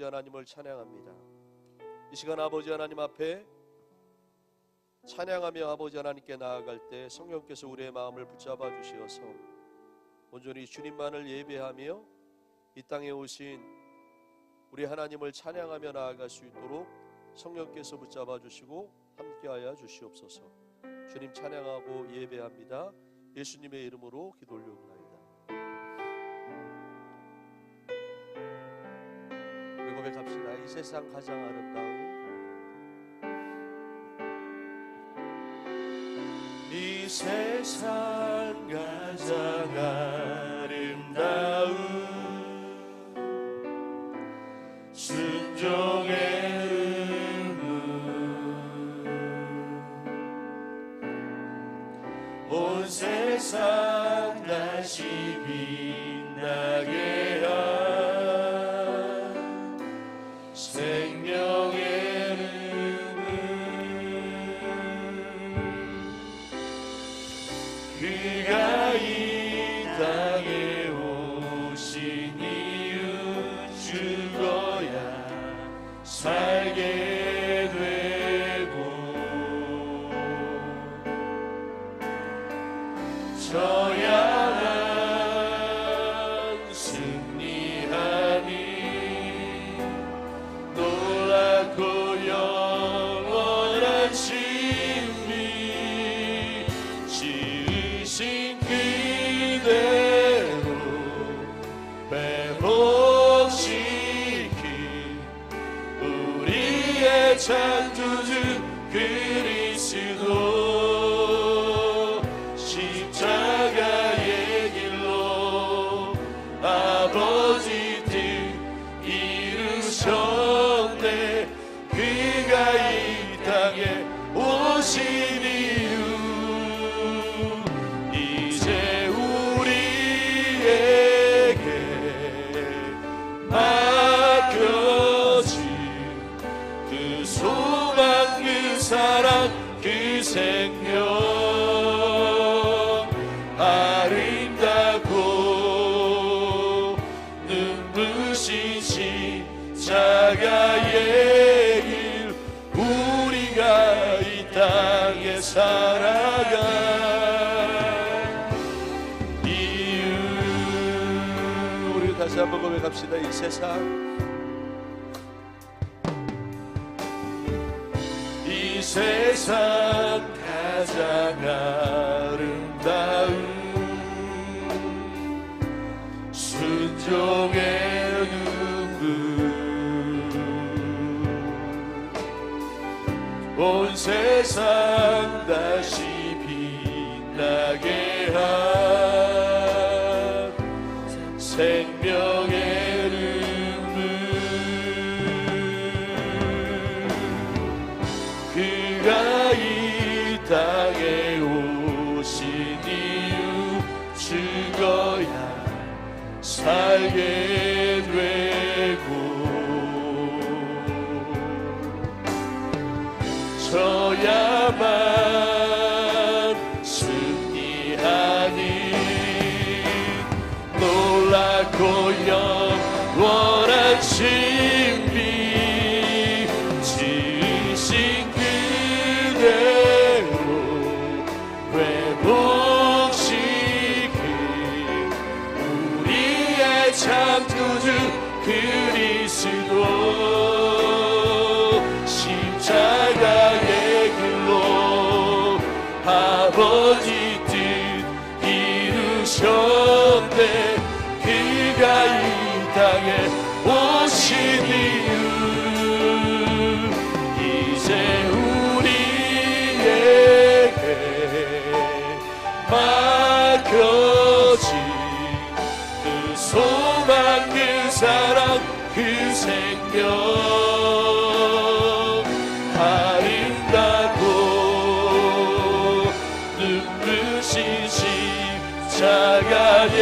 하나님을 찬양합니다. 이 시간 아버지 하나님 앞에 찬양하며 아버지 하나님께 나아갈 때 성령께서 우리의 마음을 붙잡아 주시어서 온전히 주님만을 예배하며 이 땅에 오신 우리 하나님을 찬양하며 나아갈 수 있도록 성령께서 붙잡아 주시고 함께하여 주시옵소서. 주님 찬양하고 예배합니다. 예수님의 이름으로 기도 올려옵나이다. 고백합시다. 이 세상 가장 아름다운, 이 세상 가장 아름다운 순종의 의무, 온 세상 다시 빛나게 하 생명의 의무, 그가 이 땅에 오신 이유 죽어야 살게 되고 져야만 승리하니 영원한 신비 지으신 그대로 회복시킨 우리의 창조주 그리스도 십자가의 길로 아버지 뜻 이루셨네. 그가 이 땅에 오신 이유 이제 우리에게 맡겨진 그 소망, 그 사랑, 그 생명 아름답고 눈부신 십자가의 길 우리가 이 땅에 살아가 이유. 우리 다시 한번 고백합시다. 이 세상 가장 아름다운 순종의 온 세상 다시 빛나게 한 생명의 의무, 그가 이 땅에 오신 이유 죽어야 살게 되고 져야만 승리하니 놀랍고 영원한 신비 지으신 그대로 회복시킨 우리의 창조주 그리스도 십자가의 길로 아버지 뜻 이루셨네. 그가 이 땅에 오신 이유 이제 우리에게 맡겨진 그 소망, 그 사랑, 그 생명 아름답고 눈부신 십자가의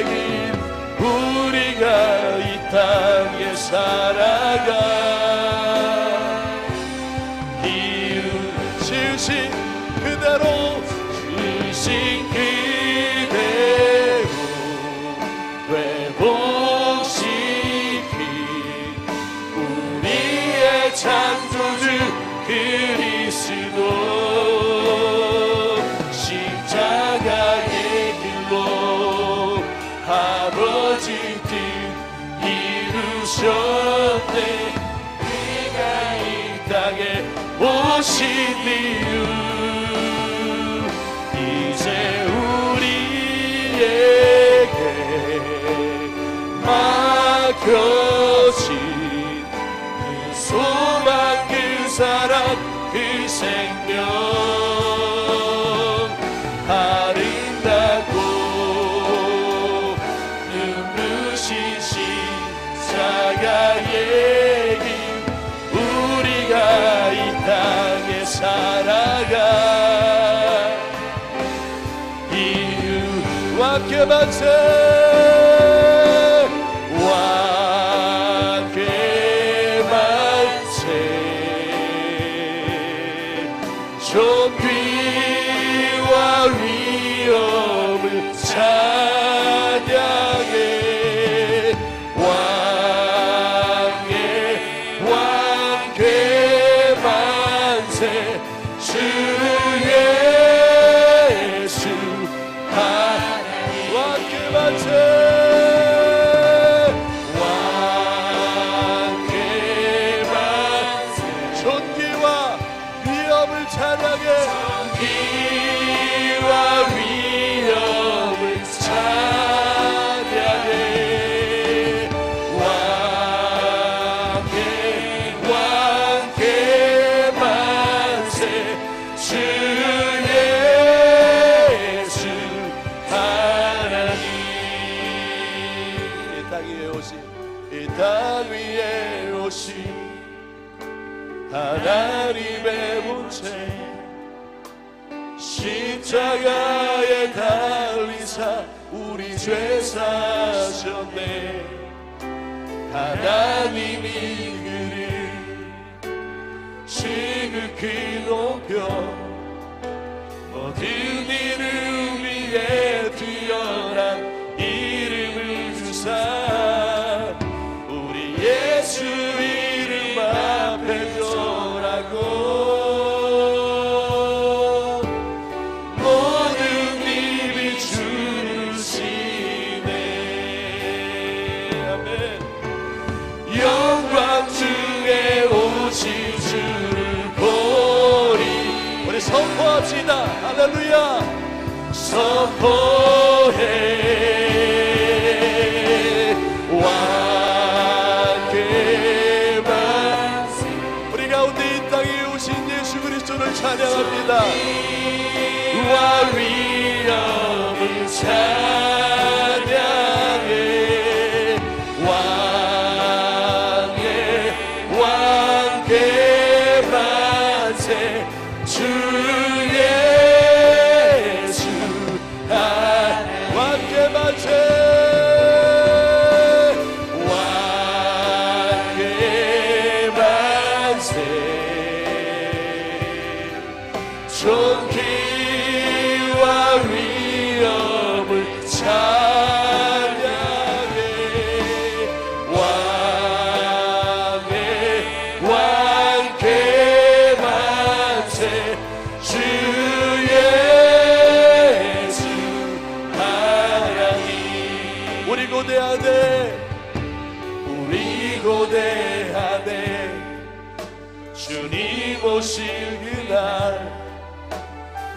길 우리가 이 땅에 살아가 이유 지으신 그대로 회복시킨 오셨네. 그가 이 땅에 오신 이유 이제 우리에게 맡겨진 그 소망, 그 사랑, 그 생명 아름답고 눈부신 십자가의 길 우리가 이 땅에 살아가 이유 함께 만세 존귀와 위엄을 찬양해 왕의 만세 주 예수 하나님 왕의 만세 존귀와 위엄을 찬양해 존귀와 위엄을 찬양해 왕의 만세 주 예수 하나님 이 땅 위에 오신 하나님의 본체 십자가에 달리사 우리 죄 사셨네. 하나님이 그를 지극히 높여 모든 이름 위에 뛰어난 이름을 주사 우리 예수 이름 앞에 서라고 모든 입이 주시네. 아멘. 영광 중에 오신 주를 보리 우리 선포합시다. 할렐루야 선포해 찬양합니다. 와 위엄을 찬양해 왕의 만세 주 예수 왕의 만세 존귀와 위엄을 찬양해 왕의 만세 주 예수 하나님 우리 고대하네 주님 오실 그날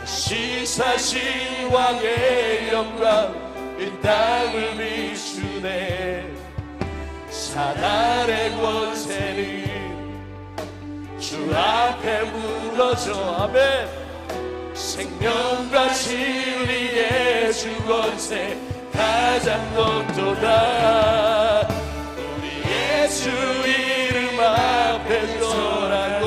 시사신 왕의 영광 이 땅을 비추네. 사단의 권세는 주 앞에 무너져 아멘. 생명과 진리의 주 권세 가장 높도다. 우리 예수 이름 앞에 서라고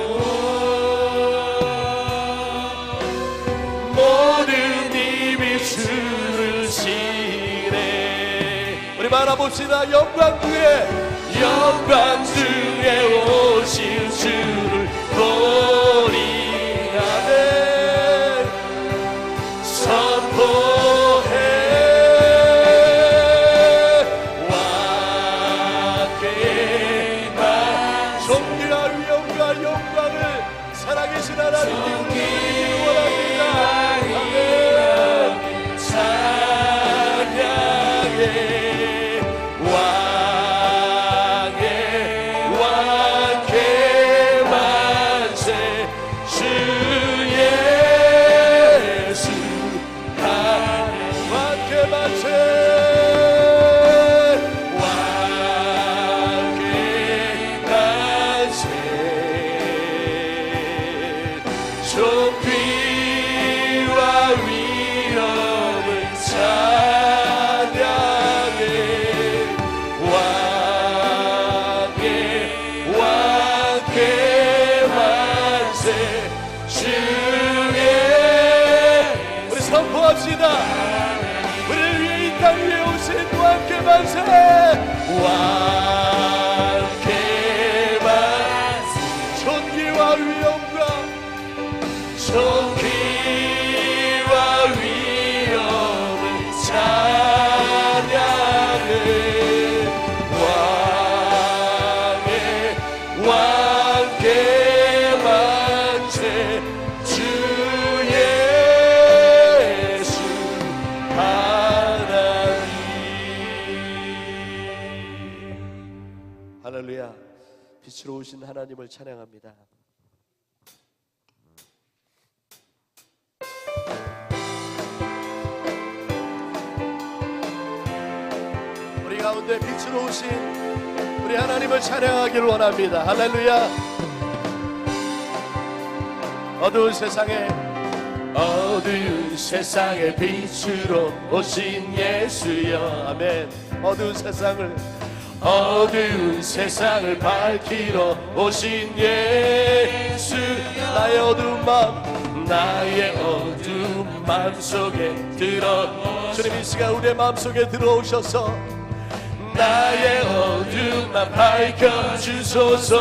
우리 바라봅시다. 영광 중에 오실 주를 보리 아멘. 선포해 왕의 존귀와 위엄과 영광을 살아계신 하나님께 우리 원합니다. 아멘. 찬양해 왕의 빛으로 오신 하나님을 찬양합니다. 우리 가운데 빛으로 오신 우리 하나님을 찬양하기를 원합니다. 할렐루야. 어두운 세상에 빛으로 오신 예수여. 아멘. 어두운 세상을 밝히러 오신 예수. 나의 어두운 마음 속에 주님 이 시간 우리의 마음 속에 들어오셔서 나의 어두운 마음 밝혀주소서.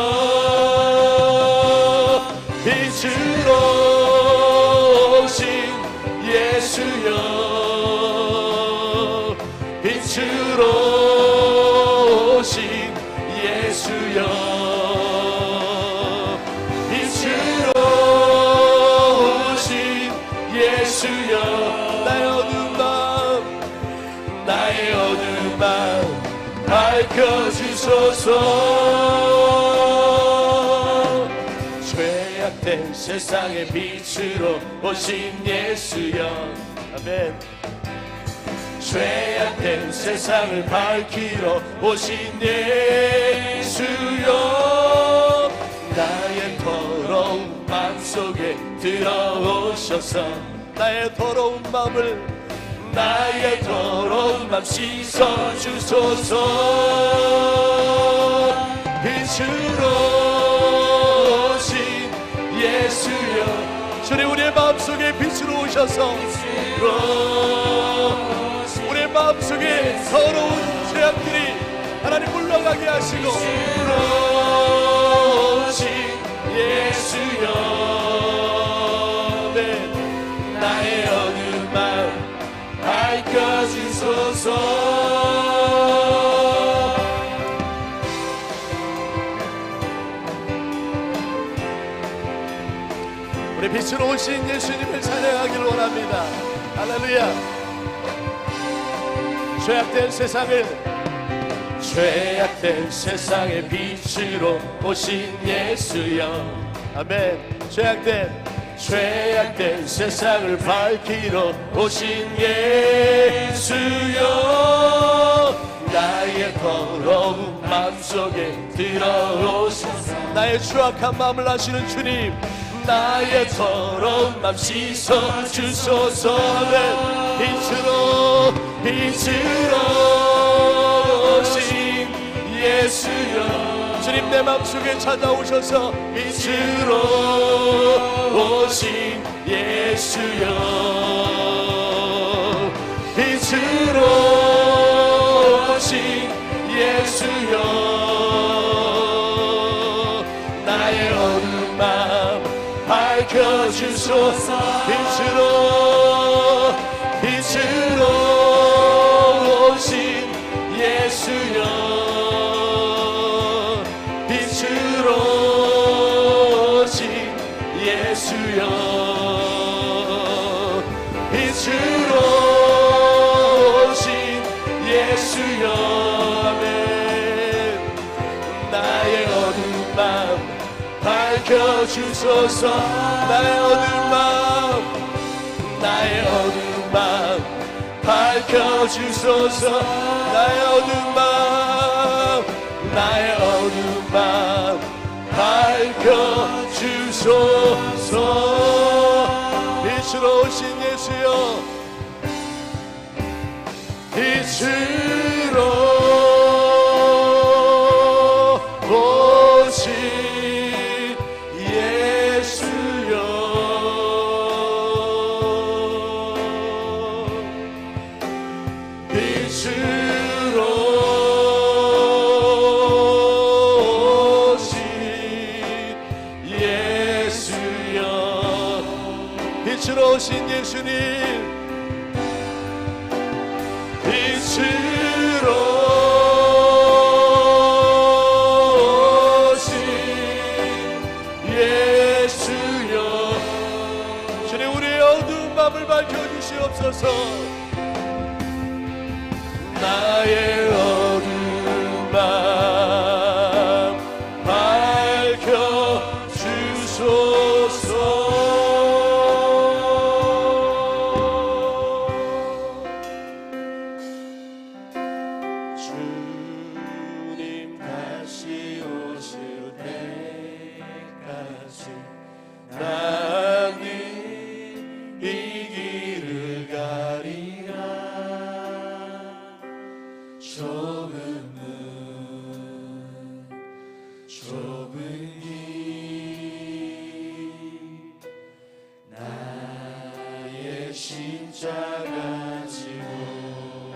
빛으로 오신 예수여. 빛으로 오신 예수여. 빛으로 오신 예수여. 나의 어두운 마음 밝혀주소서. 죄악된 세상의 빛으로 오신 예수여. 아멘. 죄악된 세상을 밝히러 오신 예수여. 나의 더러운 마음속에 들어오셔서 나의 더러운 마음 씻어주소서. 빛으로 오신 예수여. 주님 우리의 마음속에 빛으로 오셔서 우리의 마음속에 더러운 죄악들이 하나님 물러가게 하시고 빛으로 오신 예수여. 네. 나의 어두운 마음 밝혀주소서. 우리 빛으로 오신 예수님을 찬양하기를 원합니다. 할렐루야. 죄악된 세상의 빛으로 오신 예수여. 아멘. 죄악된 세상을 밝히러 오신 예수여. 나의 더러운 마음속에 들어오셔서 나의 추악한 마음을 아시는 주님, 나의 더러운 마음 씻어주소서. 빛으로 오신 예수여. 주님 내 마음속에 찾아오셔서 빛으로 오신 예수여. 빛으로 오신 예수여. 나의 어두운 마음 밝혀주소서. 빛으로 오신 예수여. 빛으로 오신 예수여. 빛으로 오신 예수여. 아멘. 나의 어두운 마음 밝혀주소서. 나의 어두운 마음 밝혀주소서. 나의 어두운 마음 밝혀주소서. 빛으로 오신 예수여. 빛으로 오신 예수여. 빛으로 오신 예수여. 빛으로 오신 예수님. 빛으로 좁은 길 나의 십자가 지고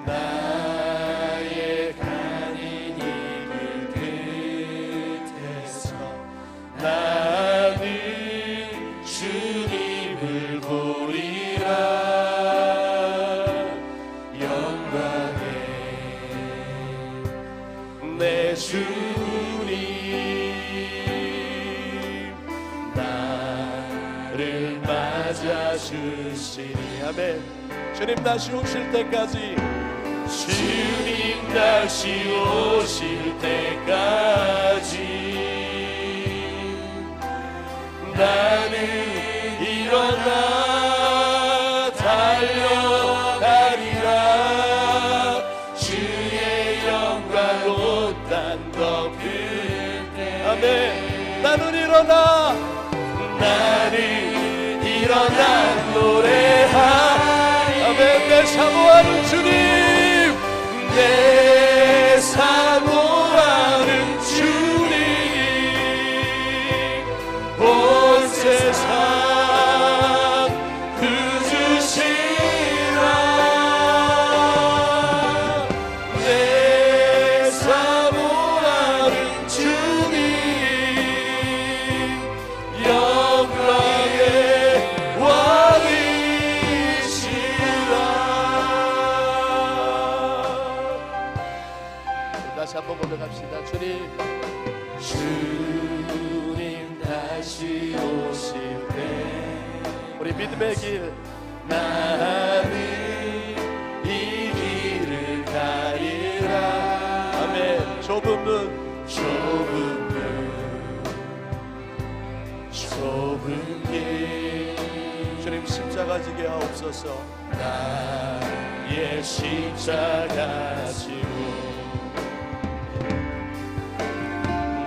나의 가는 이 길 끝에서 나는 주님을 보리라. 영광에 내 주님 나를 맞아주시니. 아멘. 주님 다시 오실 때까지, 주님 다시 오실 때까지 나는 일어나 달려가리라. 주의 영광 온 땅 덮을 때. 아멘. 나는 일어나 노래하리. 아멘. 내 사모하는 주님, 내 사모하는 주님 온 세상 구주시라. 내 사모하는 주님 영광의 다시 한번 고백합시다. 주님 다시 오실 때 우리 믿음의 길, 나는 이 길을 가리라. 아멘. 좁은 문, 좁은 길 주님 십자가 지게 하옵소서. 나의 십자가 지고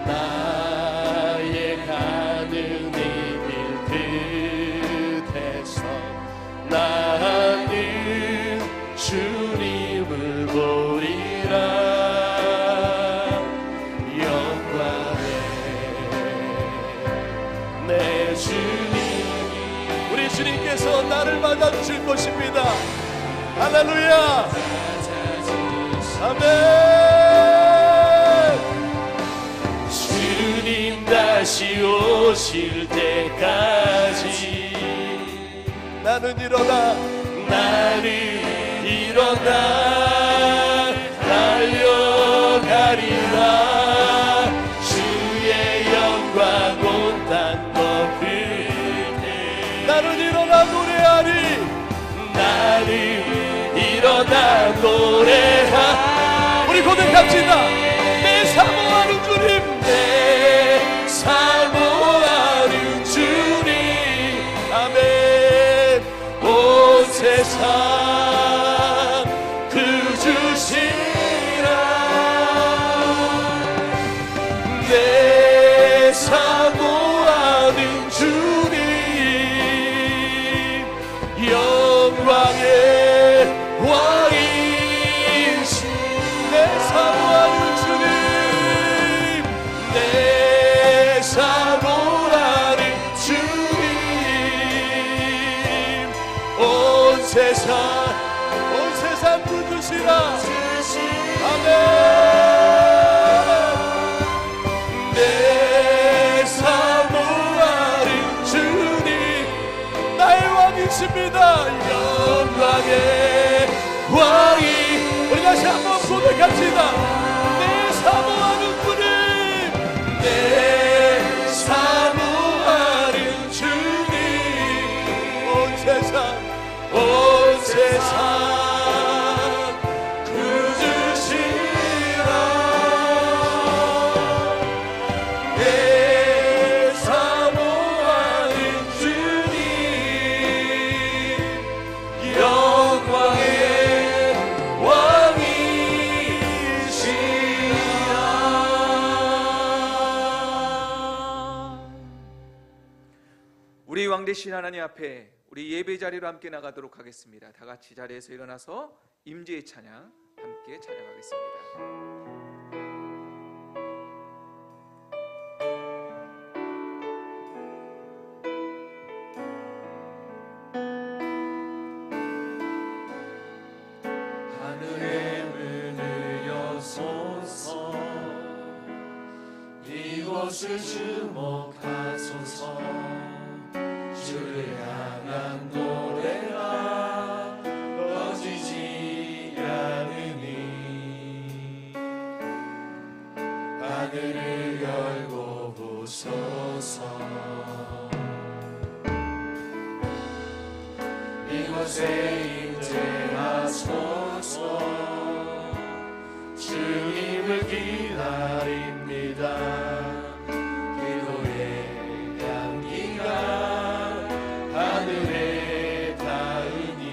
나의 가는 이 길 끝에서 나는 주님을 보리라. 영광에 내 주님. 우리 주님께서 나를 맞아주실 것입니다. 할렐루야. 아멘. 주님 다시 오실 때까지 나는 일어나 달려가리라. 주의 영광 온 땅 덮을 때 나는 일어나 노래하리. 우리 고백합시다. 내 사모하는 주님, 내 사모하는 주님. 아멘. 온 세상 구주시라. 내 사모하는 주님 영광의 왕이신. 내 사모하는 주님, 내 사모하는 주님 온 세상 구주시라. 아멘. 내 사모하는 주님 나의 왕이십니다. 영광의 왕이. 우리 다시 한번 고백합시다. 내 사모하는 주님, 내 사모하는 주님 온 세상 구주시라. 내 사모하는 주님 영광의 왕이시라. 우리 왕 되신 하나님 앞에 우리 예배 자리로 함께 나가도록 하겠습니다. 다 같이 자리에서 일어나서 임재의 찬양 함께 찬양하겠습니다. 이곳을 주목하소서. 주를 향한 노래가 꺼지지 않으니 하늘을 열고 보소서. 이곳에 임재하소서. 주님을 기다립니다. 기도의 향기가 하늘에 닿으니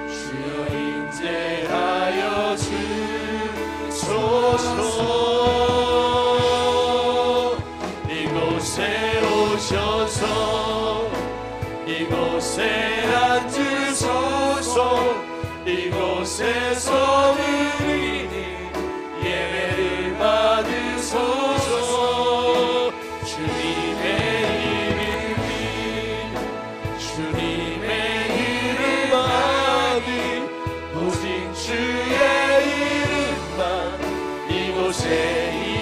주여 임재하여 주소서. 이곳에 오셔서 이곳에 앉으소서. 이곳에서 우리는 예배를 받으소서. 주님의 이름만이 오직 주의 이름만 이곳에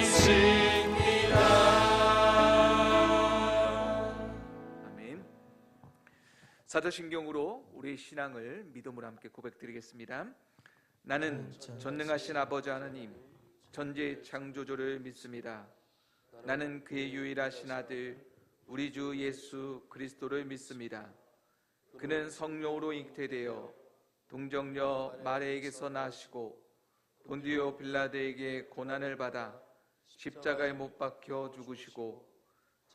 있습니다. 아멘. 사도신경으로 우리의 신앙을 믿음으로 함께 고백드리겠습니다. 나는 전능하신 아버지 하나님 전지의 창조주를 믿습니다. 나는 그의 유일하신 아들 우리 주 예수 그리스도를 믿습니다. 그는 성령으로 잉태되어 동정녀 마리아에게서 나시고 본디오 빌라도에게 고난을 받아 십자가에 못 박혀 죽으시고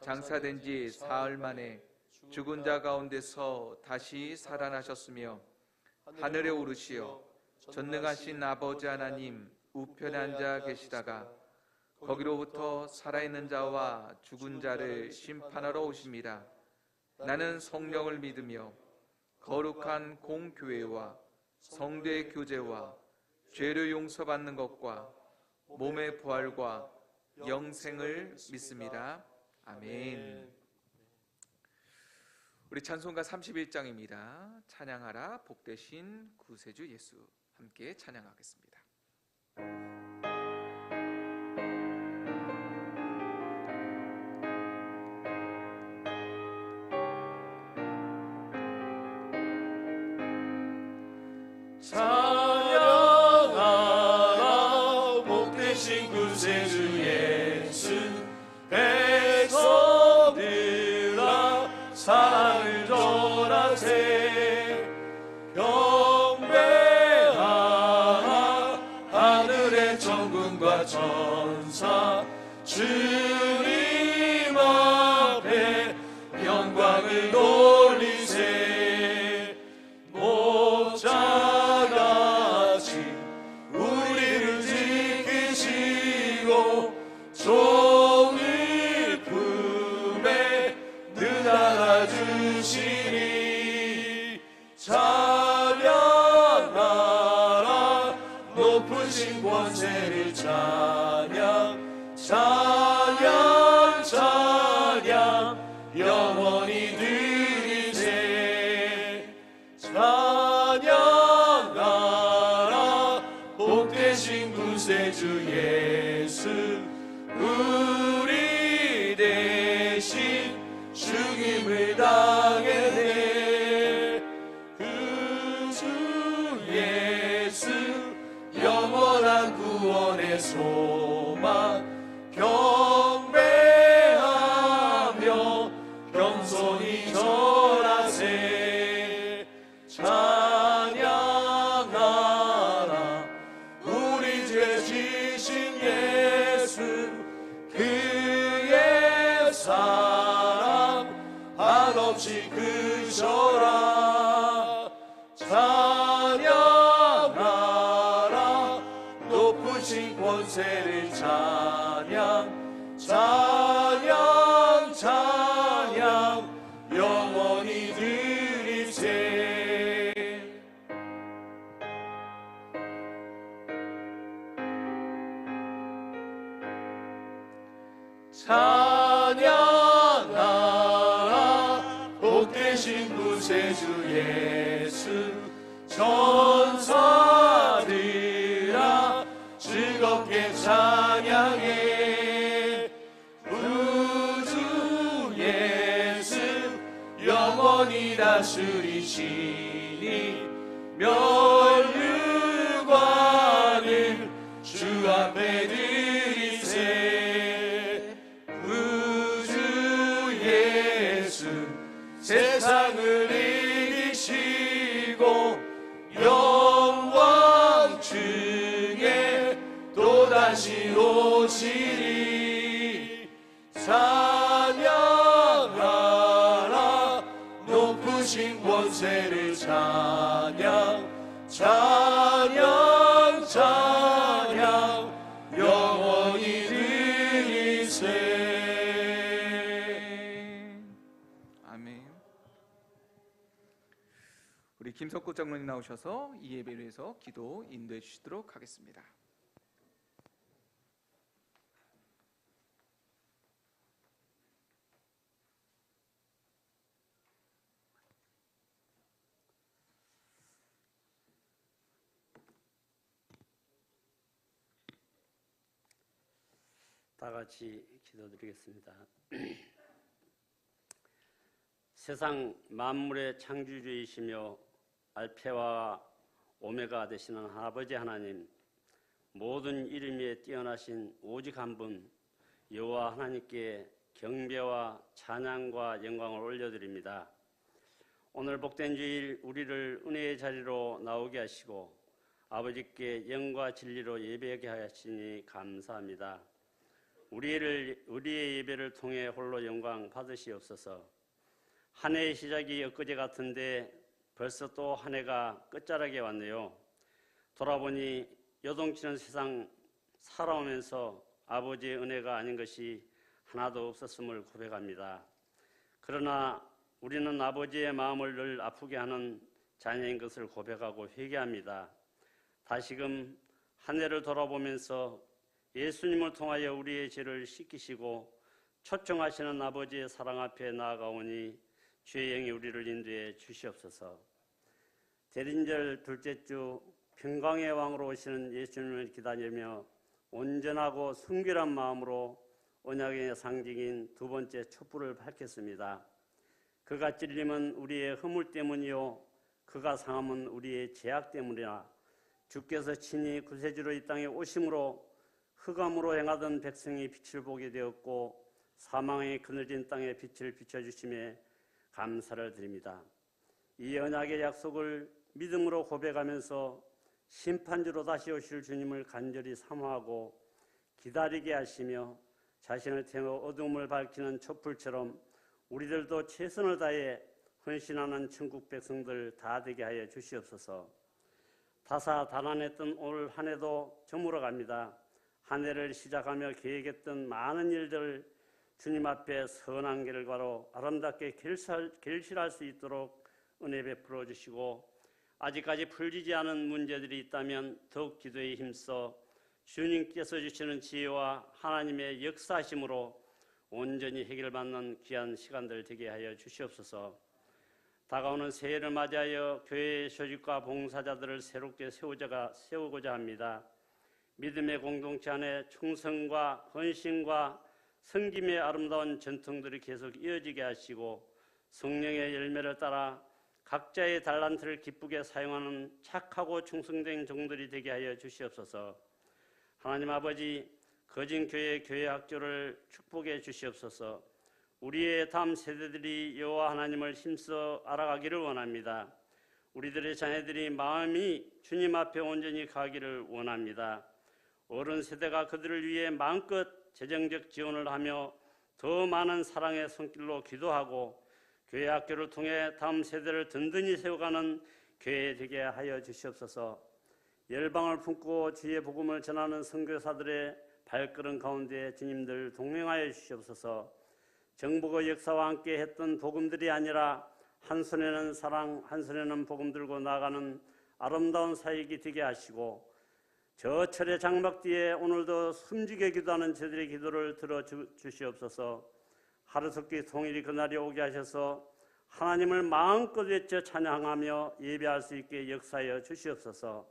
장사된 지 사흘 만에 죽은 자 가운데서 다시 살아나셨으며 하늘에 오르시어 전능하신 아버지 하나님 우편에 앉아 계시다가 거기로부터 살아있는 자와 죽은 자를 심판하러 오십니다. 나는 성령을 믿으며 거룩한 공교회와 성도의 교제와 죄를 용서받는 것과 몸의 부활과 영생을 믿습니다. 아멘. 우리 찬송가 31장입니다. 찬양하라 복되신 구세주 예수. 함께 찬양하겠습니다. 찬양하라 복되신 구세주 예수. 백성들아 사랑을 전하세. 경배하라 하늘의 천군과 천사. 주님 앞에 영광을 돌리세. 목자같이 우리를 지키시고 종일 품에 늘 안아주시니 찬양하라 높으신 권세를 찬양. 찬양 찬양 영원히 드리세. 찬양하라 복되신 구세주 예수. 우리 대신 죽임을 당했네. 그 주 예수 영원한 구원의 소망. 경배하며 겸손히 절하세. 찬양하라 우리 죄 지신 예수. 그의 사랑 한없이 크셔라. 찬양하라 높으신 권세를 찬양. 찬양 찬양 영원히 드리세. 찬양하라 복되신 구세주 예수. 전사들아 즐겁게 찬양. 이시니 면류관을 주 앞에 드리세. 구주 예수 세상을 이기시고 영광 중에 또다시 오시리. 찬양하라 높으신 권세를 찬양 찬양 찬양 영원히 드리세. 아멘. 우리 김석구 장로님 나오셔서 이 예배를 위해서 기도 인도해 주시도록 하겠습니다. 다 같이 기도드리겠습니다. 세상 만물의 창조주이시며 알파와 오메가 되시는 아버지 하나님, 모든 이름에 뛰어나신 오직 한 분 여호와 하나님께 경배와 찬양과 영광을 올려드립니다. 오늘 복된 주일 우리를 은혜의 자리로 나오게 하시고 아버지께 영과 진리로 예배하게 하시니 감사합니다. 우리의 예배를 통해 홀로 영광 받으시옵소서. 한 해의 시작이 엊그제 같은데 벌써 또 한 해가 끝자락에 왔네요. 돌아보니 요동치는 세상 살아오면서 아버지의 은혜가 아닌 것이 하나도 없었음을 고백합니다. 그러나 우리는 아버지의 마음을 늘 아프게 하는 자녀인 것을 고백하고 회개합니다. 다시금 한 해를 돌아보면서 예수님을 통하여 우리의 죄를 씻기시고 초청하시는 아버지의 사랑 앞에 나아가오니 주의 영이 우리를 인도해 주시옵소서. 대린절 둘째 주 평강의 왕으로 오시는 예수님을 기다리며 온전하고 순결한 마음으로 언약의 상징인 두 번째 촛불을 밝혔습니다. 그가 찔림은 우리의 허물 때문이요 그가 상함은 우리의 죄악 때문이라. 주께서 친히 구세주로 이 땅에 오심으로 흑암으로 행하던 백성이 빛을 보게 되었고 사망의 그늘진 땅에 빛을 비춰주심에 감사를 드립니다. 이 언약의 약속을 믿음으로 고백하면서 심판주로 다시 오실 주님을 간절히 사모하고 기다리게 하시며 자신을 태워 어둠을 밝히는 촛불처럼 우리들도 최선을 다해 헌신하는 천국 백성들 다 되게 하여 주시옵소서. 다사다난했던 올 한 해도 저물어 갑니다. 한 해를 시작하며 계획했던 많은 일들 주님 앞에 선한 결과로 아름답게 결실할 수 있도록 은혜 베풀어 주시고 아직까지 풀리지 않은 문제들이 있다면 더욱 기도에 힘써 주님께서 주시는 지혜와 하나님의 역사심으로 온전히 해결받는 귀한 시간들 되게 하여 주시옵소서. 다가오는 새해를 맞이하여 교회의 조직과 봉사자들을 새롭게 세우고자 합니다. 믿음의 공동체 안에 충성과 헌신과 섬김의 아름다운 전통들이 계속 이어지게 하시고 성령의 열매를 따라 각자의 달란트를 기쁘게 사용하는 착하고 충성된 종들이 되게 하여 주시옵소서. 하나님 아버지, 거진 교회 학교를 축복해 주시옵소서. 우리의 다음 세대들이 여호와 하나님을 힘써 알아가기를 원합니다. 우리들의 자녀들이 마음이 주님 앞에 온전히 가기를 원합니다. 어른 세대가 그들을 위해 마음껏 재정적 지원을 하며 더 많은 사랑의 손길로 기도하고 교회 학교를 통해 다음 세대를 든든히 세워가는 교회 되게 하여 주시옵소서. 열방을 품고 주의 복음을 전하는 선교사들의 발걸음 가운데 주님들 동행하여 주시옵소서. 정복의 역사와 함께 했던 복음들이 아니라 한 손에는 사랑, 한 손에는 복음 들고 나가는 아름다운 사역이 되게 하시고 저 철의 장막 뒤에 오늘도 숨지게 기도하는 저들의 기도를 들어주시옵소서. 하루속히 통일이 그날이 오게 하셔서 하나님을 마음껏 외쳐 찬양하며 예배할 수 있게 역사하여 주시옵소서.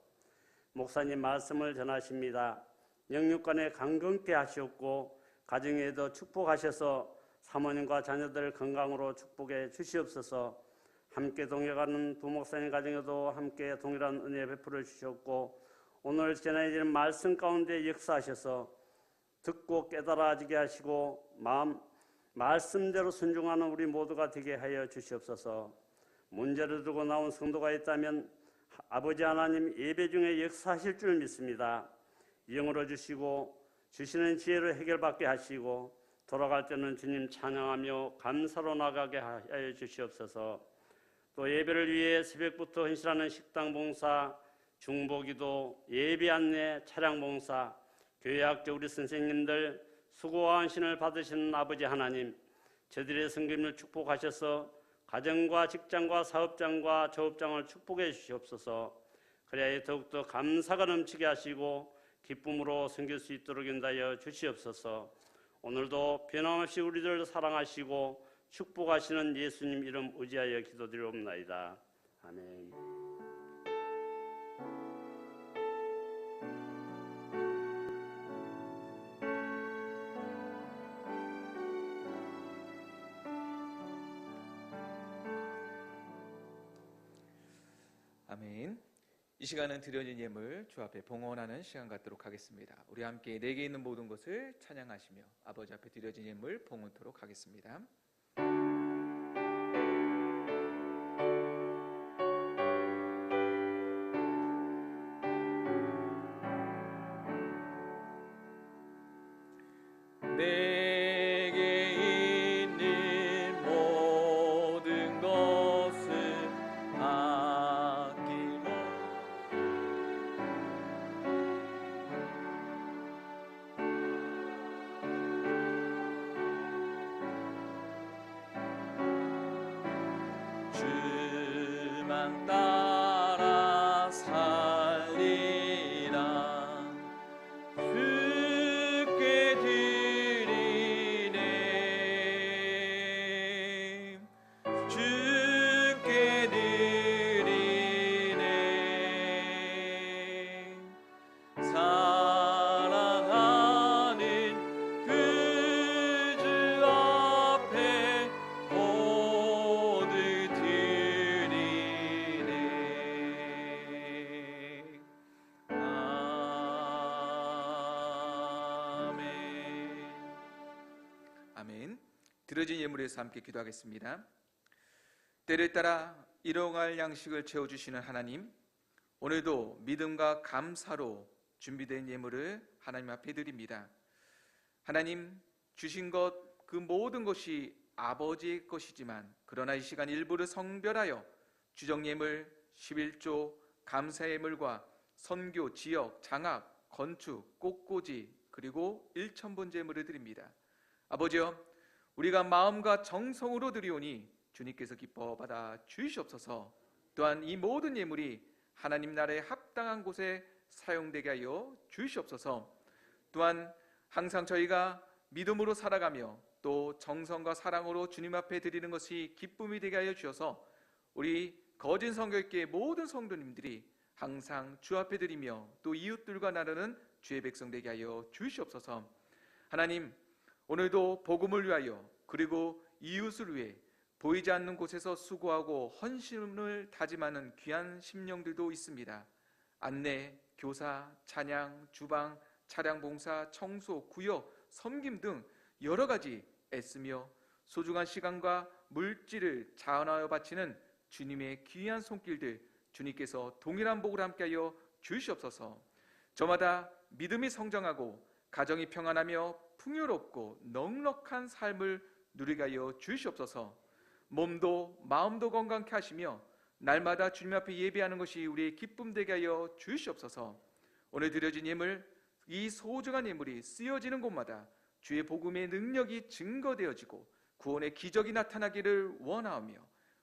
목사님 말씀을 전하십니다. 영육간에 강건케 하시옵고 가정에도 축복하셔서 사모님과 자녀들 건강으로 축복해 주시옵소서. 함께 동역하는 부목사님 가정에도 함께 동일한 은혜 베풀어 주셨고 오늘 전해지는 말씀 가운데 역사하셔서 듣고 깨달아지게 하시고 말씀대로 순종하는 우리 모두가 되게 하여 주시옵소서. 문제를 두고 나온 성도가 있다면 아버지 하나님 예배 중에 역사하실 줄 믿습니다. 영으로 주시고 주시는 지혜로 해결받게 하시고 돌아갈 때는 주님 찬양하며 감사로 나가게 하여 주시옵소서. 또 예배를 위해 새벽부터 헌신하는 식당 봉사, 중보기도, 예배 안내, 차량 봉사, 교회학교 우리 선생님들 수고와 헌신을 받으시는 아버지 하나님, 저들의 성김을 축복하셔서 가정과 직장과 사업장과 조업장을 축복해 주시옵소서. 그래야 더욱더 감사가 넘치게 하시고 기쁨으로 섬길 수 있도록 인도하여 주시옵소서. 오늘도 변함없이 우리들 사랑하시고 축복하시는 예수님 이름 의지하여 기도드리옵나이다. 아멘. 아멘. 이 시간은 드려진 예물 주 앞에 봉헌하는 시간 갖도록 하겠습니다. 우리 함께 내게 있는 모든 것을 찬양하시며 아버지 앞에 드려진 예물 봉헌토록 하겠습니다. 내게 있는 모든 것을 주만 따라 살리라. 주께 드리네. 주께 드리네. 사랑하는 그 주 앞에 모두 드리네. 아멘. 드려진 예물에서 함께 기도하겠습니다. 때를 따라 일용할 양식을 채워주시는 하나님, 오늘도 믿음과 감사로 준비된 예물을 하나님 앞에 드립니다. 하나님 주신 것 그 모든 것이 아버지의 것이지만 그러나 이 시간 일부를 성별하여 주정예물, 11조, 감사예물과 선교, 지역, 장학, 건축, 꽃꽂이 그리고 일천번제물을 드립니다. 아버지여, 우리가 마음과 정성으로 드리오니 주님께서 기뻐 받아 주시옵소서. 또한 이 모든 예물이 하나님 나라에 합당한 곳에 사용되게 하여 주시옵소서. 또한 항상 저희가 믿음으로 살아가며 또 정성과 사랑으로 주님 앞에 드리는 것이 기쁨이 되게 하여 주셔서 우리 거진 성결교회 모든 성도님들이 항상 주 앞에 드리며 또 이웃들과 나누는 주의 백성 되게 하여 주시옵소서. 하나님, 오늘도 복음을 위하여 그리고 이웃을 위해 보이지 않는 곳에서 수고하고 헌신을 다짐하는 귀한 심령들도 있습니다. 안내, 교사, 찬양, 주방, 차량 봉사, 청소, 구역, 섬김 등 여러 가지 애쓰며 소중한 시간과 물질을 자원하여 바치는 주님의 귀한 손길들 주님께서 동일한 복을 함께하여 주시옵소서. 저마다 믿음이 성장하고 가정이 평안하며 풍요롭고 넉넉한 삶을 누리게 하여 주시옵소서. 몸도 마음도 건강케 하시며 날마다 주님 앞에 예배하는 것이 우리의 기쁨 되게 하여 주시옵소서. 오늘 드려진 예물, 이 소중한 예물이 쓰여지는 곳마다 주의 복음의 능력이 증거되어지고 구원의 기적이 나타나기를 원하오며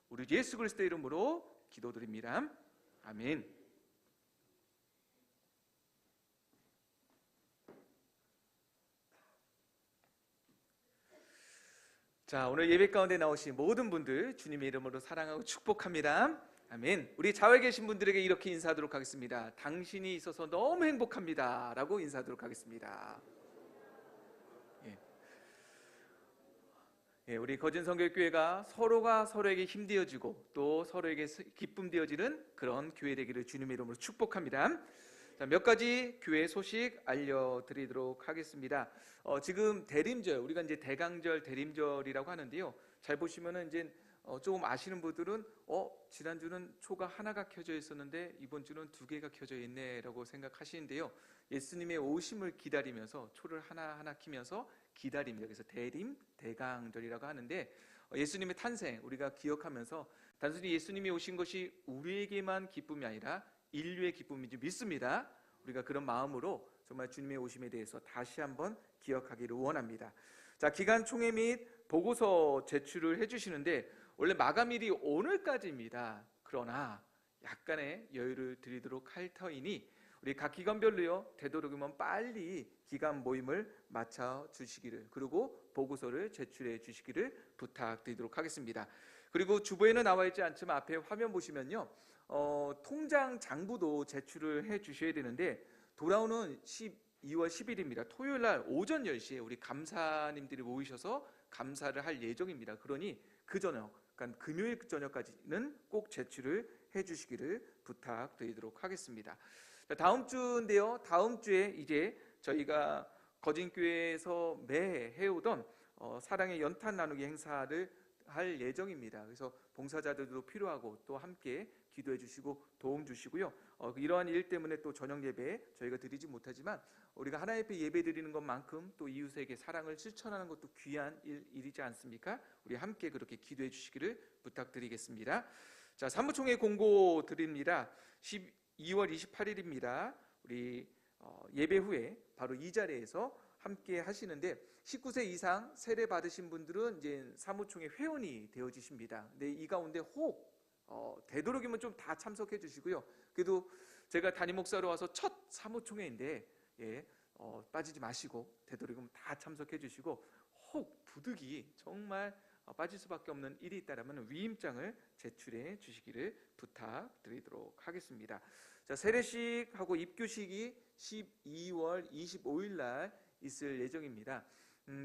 우리 예수 그리스도의 이름으로 기도드립니다. 아멘. 자, 오늘 예배 가운데 나오신 모든 분들 주님의 이름으로 사랑하고 축복합니다. 아멘. 우리 좌우에 계신 분들에게 이렇게 인사하도록 하겠습니다. 당신이 있어서 너무 행복합니다 라고 인사하도록 하겠습니다. 우리 거진 성결교회가 서로가 서로에게 힘되어지고 또 서로에게 기쁨 되어지는 그런 교회 되기를 주님의 이름으로 축복합니다. 자, 몇 가지 교회 소식 알려드리도록 하겠습니다. 지금 대림절, 우리가 이제 대강절 대림절이라고 하는데요. 잘 보시면은 이제 조금 아시는 분들은 지난주는 초가 하나가 켜져 있었는데 이번 주는 두 개가 켜져 있네라고 생각하시는데요. 예수님의 오심을 기다리면서 초를 하나하나 키면서 기다립니다. 그래서 대림, 대강절이라고 하는데 예수님의 탄생 우리가 기억하면서 단순히 예수님이 오신 것이 우리에게만 기쁨이 아니라 인류의 기쁨인지 믿습니다. 우리가 그런 마음으로 정말 주님의 오심에 대해서 다시 한번 기억하기를 원합니다. 자, 기간 총회 및 보고서 제출을 해주시는데 원래 마감일이 오늘까지입니다. 그러나 약간의 여유를 드리도록 할 터이니 우리 각 기관별로요 되도록이면 빨리 기간 모임을 마쳐 주시기를, 그리고 보고서를 제출해 주시기를 부탁드리도록 하겠습니다. 그리고 주보에는 나와 있지 않지만 앞에 화면 보시면요 통장 장부도 제출을 해 주셔야 되는데 돌아오는 12월 10일입니다. 토요일 날 오전 10시에 우리 감사님들이 모이셔서 감사를 할 예정입니다. 그러니 그 저녁, 그러니까 금요일 저녁까지는 꼭 제출을 해 주시기를 부탁드리도록 하겠습니다. 다음 주인데요. 다음 주에 이제 저희가 거진교회에서 매해 해오던 사랑의 연탄 나누기 행사를 할 예정입니다. 그래서 봉사자들도 필요하고 또 함께 기도해 주시고 도움 주시고요. 이러한 일 때문에 또 저녁 예배 저희가 드리지 못하지만 우리가 하나님 앞에 예배 드리는 것만큼 또 이웃에게 사랑을 실천하는 것도 귀한 일이지 않습니까? 우리 함께 그렇게 기도해 주시기를 부탁드리겠습니다. 자, 사무총회 공고 드립니다. 12월 28일입니다. 우리 예배 후에 바로 이 자리에서 함께 하시는데 19세 이상 세례 받으신 분들은 이제 사무총회 회원이 되어지십니다. 근데 이 가운데 혹 되도록이면 좀 다 참석해 주시고요. 그래도 제가 담임 목사로 와서 첫 사무총회인데 빠지지 마시고 되도록이면 다 참석해 주시고 혹 부득이 정말 빠질 수밖에 없는 일이 있다면 위임장을 제출해 주시기를 부탁드리도록 하겠습니다. 자, 세례식하고 입교식이 12월 25일 날 있을 예정입니다.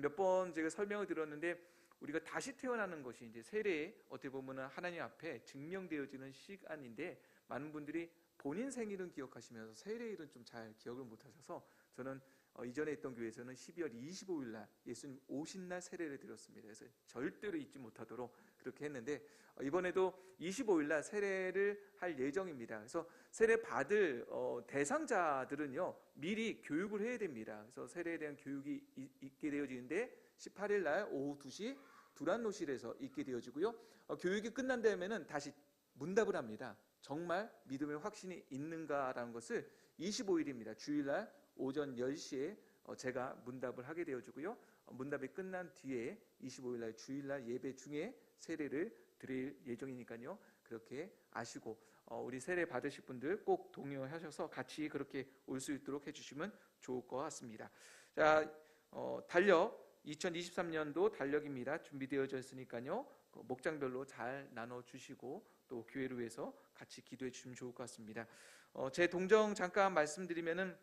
몇 번 제가 설명을 들었는데 우리가 다시 태어나는 것이 이제 세례 어떻게 보면 하나님 앞에 증명되어지는 시간인데 많은 분들이 본인 생일은 기억하시면서 세례일은 좀 잘 기억을 못하셔서 저는 이전에 있던 교회에서는 12월 25일 날 예수님 오신 날 세례를 드렸습니다. 그래서 절대로 잊지 못하도록 그렇게 했는데 이번에도 25일 날 세례를 할 예정입니다. 그래서 세례 받을 대상자들은요 미리 교육을 해야 됩니다. 그래서 세례에 대한 교육이 있게 되어지는데 18일 날 오후 2시 두란노실에서 있게 되어지고요. 교육이 끝난 다음에는 다시 문답을 합니다. 정말 믿음의 확신이 있는가라는 것을 25일입니다. 주일날 오전 10시에 제가 문답을 하게 되어지고요. 문답이 끝난 뒤에 25일날 주일날 예배 중에 세례를 드릴 예정이니까요. 그렇게 아시고 우리 세례 받으실 분들 꼭 동요하셔서 같이 그렇게 올 수 있도록 해주시면 좋을 것 같습니다. 자, 달력 2023년도 달력입니다. 준비되어져 있으니까요. 목장별로 잘 나눠주시고 또 교회를 위해서 같이 기도해 주시면 좋을 것 같습니다. 제 동정 잠깐 말씀드리면은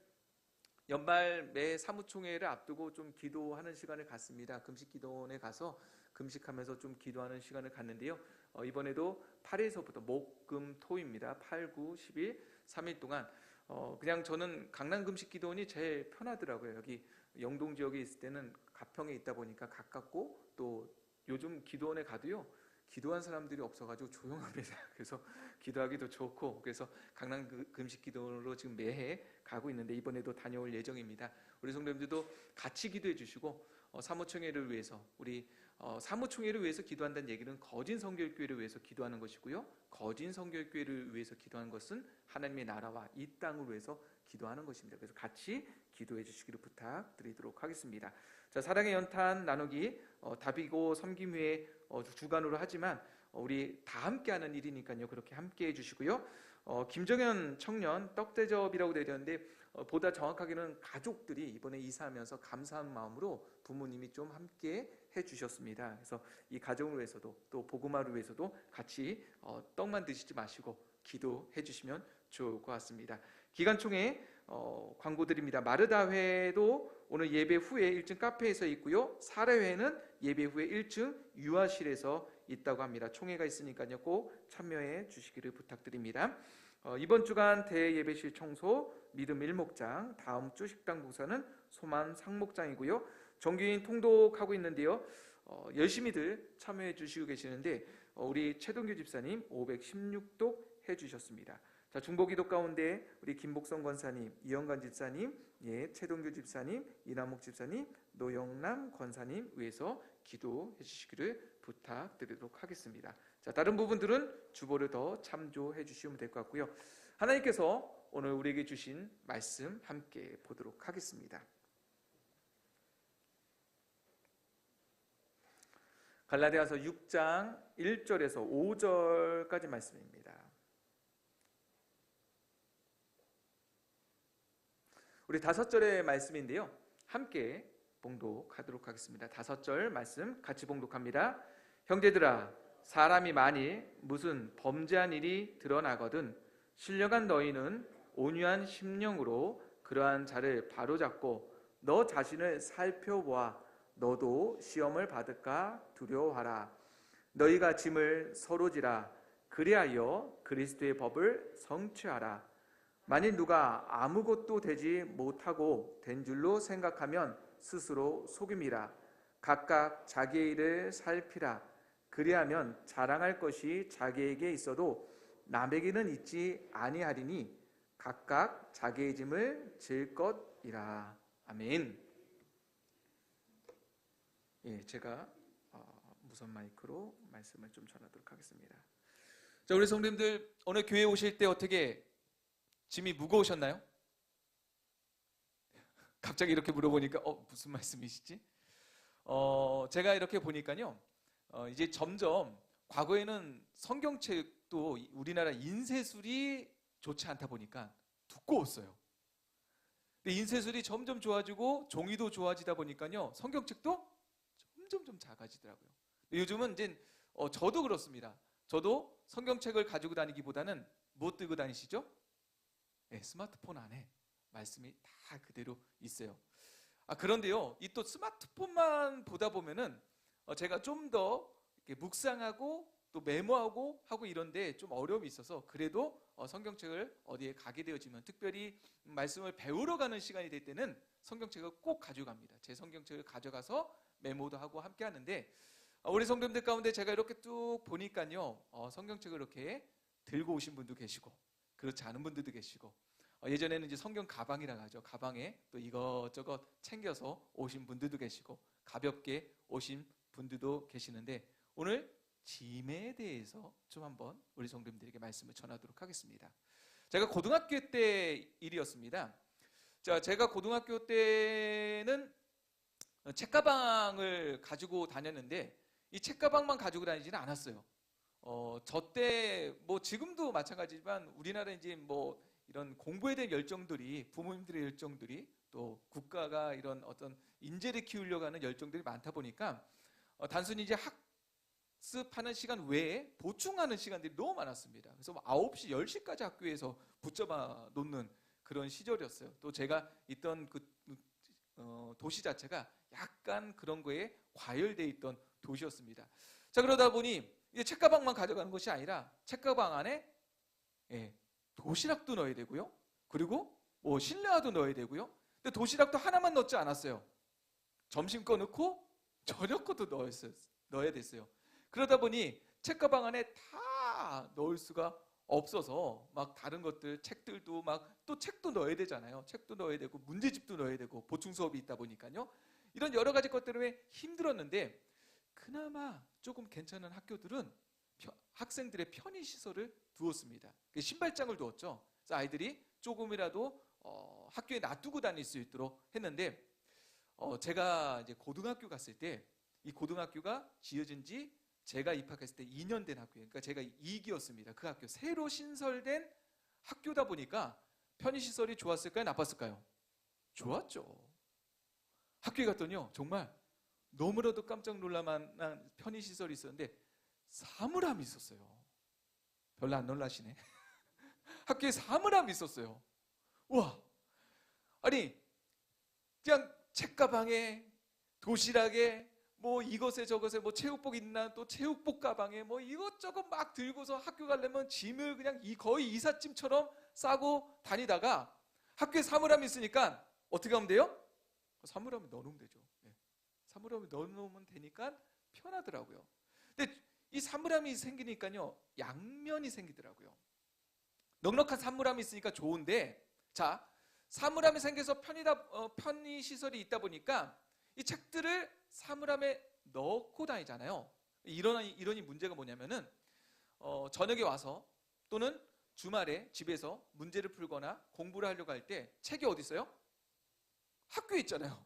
연말 매 사무총회를 앞두고 좀 기도하는 시간을 갖습니다. 금식기도원에 가서 금식하면서 좀 기도하는 시간을 갖는데요. 이번에도 8일서부터 목, 금, 토입니다. 8, 9, 10일 3일 동안 그냥 저는 강남 금식기도원이 제일 편하더라고요. 여기 영동 지역에 있을 때는 가평에 있다 보니까 가깝고 또 요즘 기도원에 가도요. 기도한 사람들이 없어가지고 조용합니다. 그래서 기도하기도 좋고 그래서 강남 금식기도원으로 지금 매해 가고 있는데 이번에도 다녀올 예정입니다. 우리 성도님들도 같이 기도해 주시고 사무총회를 위해서 우리 사무총회를 위해서 기도한다는 얘기는 거진 성결교회를 위해서 기도하는 것이고요. 거진 성결교회를 위해서 기도하는 것은 하나님의 나라와 이 땅을 위해서 기도하는 것입니다. 그래서 같이 기도해 주시기를 부탁드리도록 하겠습니다. 자, 사랑의 연탄 나누기 다비고 섬김회 주간으로 하지만 우리 다 함께하는 일이니까요. 그렇게 함께해 주시고요. 김정현 청년 떡대접이라고 되어 있는데 보다 정확하게는 가족들이 이번에 이사하면서 감사한 마음으로 부모님이 좀 함께 해주셨습니다. 그래서 이 가정을 위해서도 또 복음화를 위해서도 같이 떡만 드시지 마시고 기도해 주시면 좋을 것 같습니다. 기간총회 광고드립니다. 마르다회도 오늘 예배 후에 1층 카페에서 있고요. 사례회는 예배 후에 1층 유아실에서 있다고 합니다. 총회가 있으니까요. 꼭 참여해 주시기를 부탁드립니다. 이번 주간 대예배실 청소 믿음 일목장, 다음 주 식당 봉사는 소만 상목장이고요. 정규인 통독하고 있는데요. 열심히들 참여해 주시고 계시는데 우리 최동규 집사님 516독 해주셨습니다. 자, 중보기도 가운데 우리 김복성 권사님, 이영관 집사님, 최동규 집사님, 이남욱 집사님, 노영남 권사님 위해서 기도해 주시기를 부탁드리도록 하겠습니다. 자, 다른 부분들은 주보를 더 참조해 주시면 될 것 같고요. 하나님께서 오늘 우리에게 주신 말씀 함께 보도록 하겠습니다. 갈라디아서 6장 1절에서 5절까지 말씀입니다. 우리 5절의 말씀인데요. 함께 봉독하도록 하겠습니다. 5절 말씀 같이 봉독합니다. 형제들아, 사람이 만일 무슨 범죄한 일이 드러나거든 신령한 너희는 온유한 심령으로 그러한 자를 바로잡고 너 자신을 살펴보아 너도 시험을 받을까 두려워하라. 너희가 짐을 서로 지라. 그리하여 그리스도의 법을 성취하라. 만일 누가 아무것도 되지 못하고 된 줄로 생각하면 스스로 속임이라. 각각 자기의 일을 살피라. 그리하면 자랑할 것이 자기에게 있어도 남에게는 있지 아니하리니 각각 자기의 짐을 질 것이라. 아멘. 제가 무선 마이크로 말씀을 좀 전하도록 하겠습니다. 자, 우리 성도님들 오늘 교회 오실 때 어떻게 짐이 무거우셨나요? 갑자기 이렇게 물어보니까 무슨 말씀이시지? 제가 이렇게 보니까요. 이제 점점 과거에는 성경책도 우리나라 인쇄술이 좋지 않다 보니까 두꺼웠어요. 근데 인쇄술이 점점 좋아지고 종이도 좋아지다 보니까요. 성경책도 점점 좀 작아지더라고요. 요즘은 이제 저도 그렇습니다. 저도 성경책을 가지고 다니기보다는 뭐 들고 다니시죠? 스마트폰 안에 말씀이 다 그대로 있어요. 그런데요, 이 또 스마트폰만 보다 보면은 제가 좀 더 묵상하고 또 메모하고 하고 이런데 좀 어려움이 있어서 그래도 성경책을 어디에 가게 되어지면 특별히 말씀을 배우러 가는 시간이 될 때는 성경책을 꼭 가져갑니다. 제 성경책을 가져가서 메모도 하고 함께 하는데 우리 성도님들 가운데 제가 이렇게 쭉 보니까요, 성경책을 이렇게 들고 오신 분도 계시고 그렇지 않은 분들도 계시고 예전에는 이제 성경 가방이라고 하죠. 가방에 또 이것저것 챙겨서 오신 분들도 계시고 가볍게 오신 분들도 계시는데 오늘 짐에 대해서 좀 한번 우리 성도님들에게 말씀을 전하도록 하겠습니다. 제가 고등학교 때 일이었습니다. 자, 제가 고등학교 때는 책가방을 가지고 다녔는데 이 책가방만 가지고 다니지는 않았어요. 저 때 뭐 지금도 마찬가지지만 우리나라 이제 뭐 이런 공부에 대한 열정들이 부모님들의 열정들이 또 국가가 이런 어떤 인재를 키우려고 하는 열정들이 많다 보니까 단순히 이제 학습하는 시간 외에 보충하는 시간들이 너무 많았습니다. 그래서 9시, 10시까지 학교에서 붙잡아 놓는 그런 시절이었어요. 또 제가 있던 그 도시 자체가 약간 그런 거에 과열되어 있던 도시였습니다. 자, 그러다 보니 이제 책가방만 가져가는 것이 아니라 책가방 안에 도시락도 넣어야 되고요. 그리고 뭐 실내화도 넣어야 되고요. 근데 도시락도 하나만 넣지 않았어요. 점심 거 넣고 저녁 것도 넣어야 됐어요. 그러다 보니 책가방 안에 다 넣을 수가 없어서 막 다른 것들, 책들도 막 또 책도 넣어야 되잖아요. 책도 넣어야 되고 문제집도 넣어야 되고 보충 수업이 있다 보니까요. 이런 여러 가지 것 때문에 힘들었는데 그나마 조금 괜찮은 학교들은 학생들의 편의 시설을 두었습니다. 신발장을 두었죠. 그래서 아이들이 조금이라도 학교에 놔두고 다닐 수 있도록 했는데 제가 이제 고등학교 갔을 때 이 고등학교가 지어진 지 제가 입학했을 때 2년 된 학교예요. 그러니까 제가 2기였습니다. 그 학교 새로 신설된 학교다 보니까 편의시설이 좋았을까요? 나빴을까요? 좋았죠. 학교에 갔더니요, 정말 너무나도 깜짝 놀랄만한 편의시설이 있었는데 사물함이 있었어요. 별로 안 놀라시네. 학교에 사물함이 있었어요. 와, 아니 그냥 책가방에 도시락에 뭐 이것에 저것에 뭐 체육복 있나 또 체육복 가방에 뭐 이것저것 막 들고서 학교 가려면 짐을 그냥 거의 이삿짐처럼 싸고 다니다가 학교에 사물함이 있으니까 어떻게 하면 돼요? 사물함에 넣어놓으면 되죠. 예. 사물함에 넣어놓으면 되니까 편하더라고요. 근데 이 사물함이 생기니까요 양면이 생기더라고요. 넉넉한 사물함이 있으니까 좋은데, 자 사물함이 생겨서 편의 시설이 있다 보니까 이 책들을 사물함에 넣고 다니잖아요. 이러니 문제가 뭐냐면은 저녁에 와서 또는 주말에 집에서 문제를 풀거나 공부를 하려고 할 때 책이 어디 있어요? 학교에 있잖아요.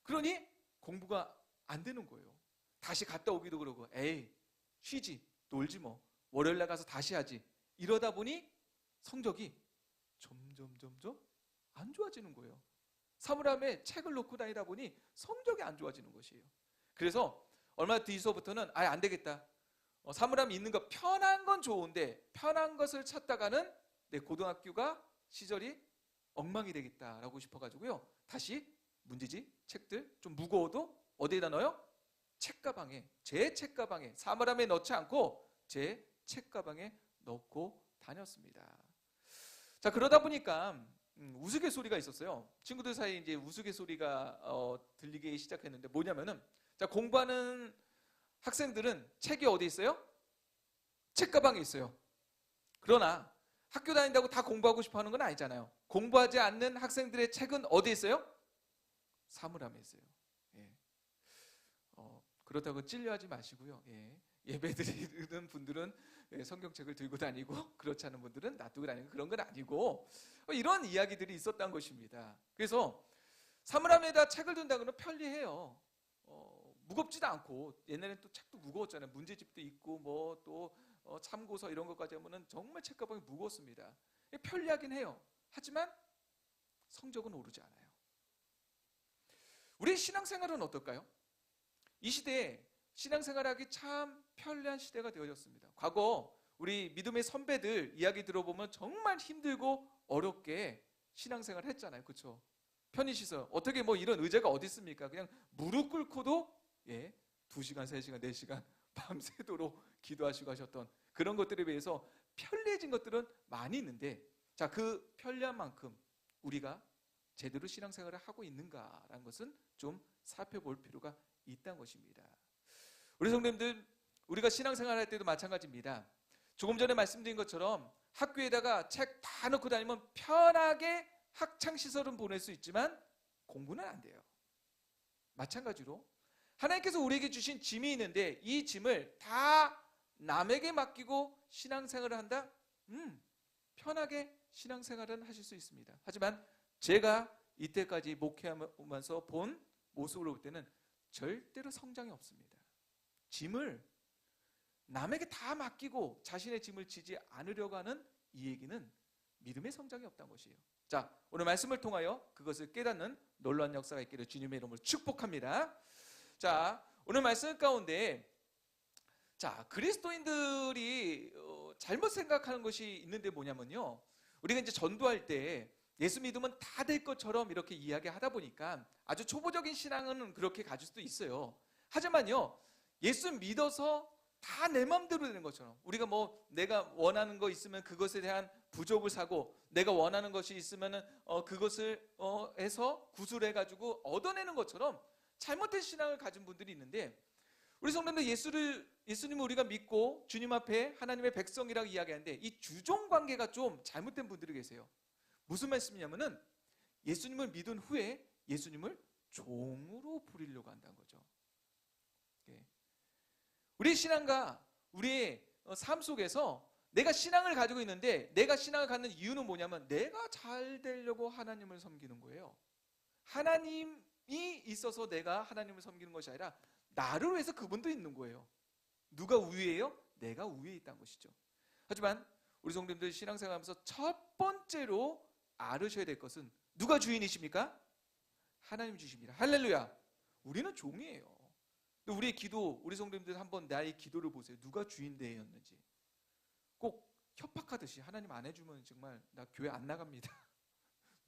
그러니 공부가 안 되는 거예요. 다시 갔다 오기도 그러고 에이 쉬지 놀지 뭐 월요일날 가서 다시 하지 이러다 보니 성적이 점점 안 좋아지는 거예요. 사물함에 책을 놓고 다니다 보니 성적이 안 좋아지는 것이에요. 그래서 얼마 뒤서부터는 아예 안 되겠다. 사물함이 있는 거 편한 건 좋은데 편한 것을 찾다가는 내 고등학교가 시절이 엉망이 되겠다라고 싶어가지고요. 다시 문제집 책들 좀 무거워도 어디에다 넣어요? 책가방에, 제 책가방에, 사물함에 넣지 않고 제 책가방에 넣고 다녔습니다. 자 그러다 보니까 우스갯소리가 있었어요. 친구들 사이에 이제 우스갯소리가 들리기 시작했는데 뭐냐면은 자 공부하는 학생들은 책이 어디 있어요? 책가방에 있어요. 그러나 학교 다닌다고 다 공부하고 싶어 하는 건 아니잖아요. 공부하지 않는 학생들의 책은 어디 있어요? 사물함에 있어요. 예. 그렇다고 찔려하지 마시고요. 예. 예배 드리는 분들은 성경책을 들고 다니고 그렇지 않은 분들은 놔두고 다니고 그런 건 아니고 이런 이야기들이 있었던 것입니다. 그래서 사물함에다 책을 둔다고는 편리해요. 무겁지도 않고 옛날에는 또 책도 무거웠잖아요. 문제집도 있고 뭐 또 참고서 이런 것까지 하면은 정말 책가방이 무거웠습니다. 편리하긴 해요. 하지만 성적은 오르지 않아요. 우리 신앙생활은 어떨까요? 이 시대에 신앙생활하기 참 편리한 시대가 되어졌습니다. 과거 우리 믿음의 선배들 이야기 들어보면 정말 힘들고 어렵게 신앙생활 했잖아요. 그렇죠? 편의시설 어떻게 뭐 이런 의자가 어디 있습니까? 그냥 무릎 꿇고도 2시간, 3시간, 4시간 밤새도록 기도하시고 하셨던 그런 것들에 비해서 편리해진 것들은 많이 있는데 자, 그 편리한 만큼 우리가 제대로 신앙생활을 하고 있는가라는 것은 좀 살펴볼 필요가 있다는 것입니다. 우리 성도님들 우리가 신앙생활 할 때도 마찬가지입니다. 조금 전에 말씀드린 것처럼 학교에다가 책 다 넣고 다니면 편하게 학창시설은 보낼 수 있지만 공부는 안 돼요. 마찬가지로 하나님께서 우리에게 주신 짐이 있는데 이 짐을 다 남에게 맡기고 신앙생활을 한다? 편하게 신앙생활은 하실 수 있습니다. 하지만 제가 이때까지 목회하면서 본 모습으로 볼 때는 절대로 성장이 없습니다. 짐을 남에게 다 맡기고 자신의 짐을 지지 않으려고 하는 이 얘기는 믿음의 성장이 없다는 것이에요. 자, 오늘 말씀을 통하여 그것을 깨닫는 놀라운 역사가 있기를 주님의 이름으로 축복합니다. 자, 오늘 말씀 가운데 자 그리스도인들이 잘못 생각하는 것이 있는데 뭐냐면요. 우리가 이제 전도할 때 예수 믿으면 다 될 것처럼 이렇게 이야기하다 보니까 아주 초보적인 신앙은 그렇게 가질 수도 있어요. 하지만요. 예수 믿어서 다 내 마음대로 되는 것처럼 우리가 뭐 내가 원하는 거 있으면 그것에 대한 부족을 사고 내가 원하는 것이 있으면 그것을 해서 구술해가지고 얻어내는 것처럼 잘못된 신앙을 가진 분들이 있는데 우리 성도님들 예수님을 우리가 믿고 주님 앞에 하나님의 백성이라고 이야기하는데 이 주종 관계가 좀 잘못된 분들이 계세요. 무슨 말씀이냐면은 예수님을 믿은 후에 예수님을 종으로 부리려고 한다는 거죠. 우리 신앙과 우리의 삶 속에서 내가 신앙을 가지고 있는데 내가 신앙을 갖는 이유는 뭐냐면 내가 잘 되려고 하나님을 섬기는 거예요. 하나님이 있어서 내가 하나님을 섬기는 것이 아니라 나를 위해서 그분도 있는 거예요. 누가 우위예요? 내가 우위에 있다는 것이죠. 하지만 우리 성도님들 신앙생활하면서 첫 번째로 알으셔야 될 것은 누가 주인이십니까? 하나님 주십니다. 할렐루야. 우리는 종이에요. 우리의 기도, 우리 성도님들 한번 나의 기도를 보세요. 누가 주인되었는지. 꼭 협박하듯이 하나님 안 해주면 정말 나 교회 안 나갑니다.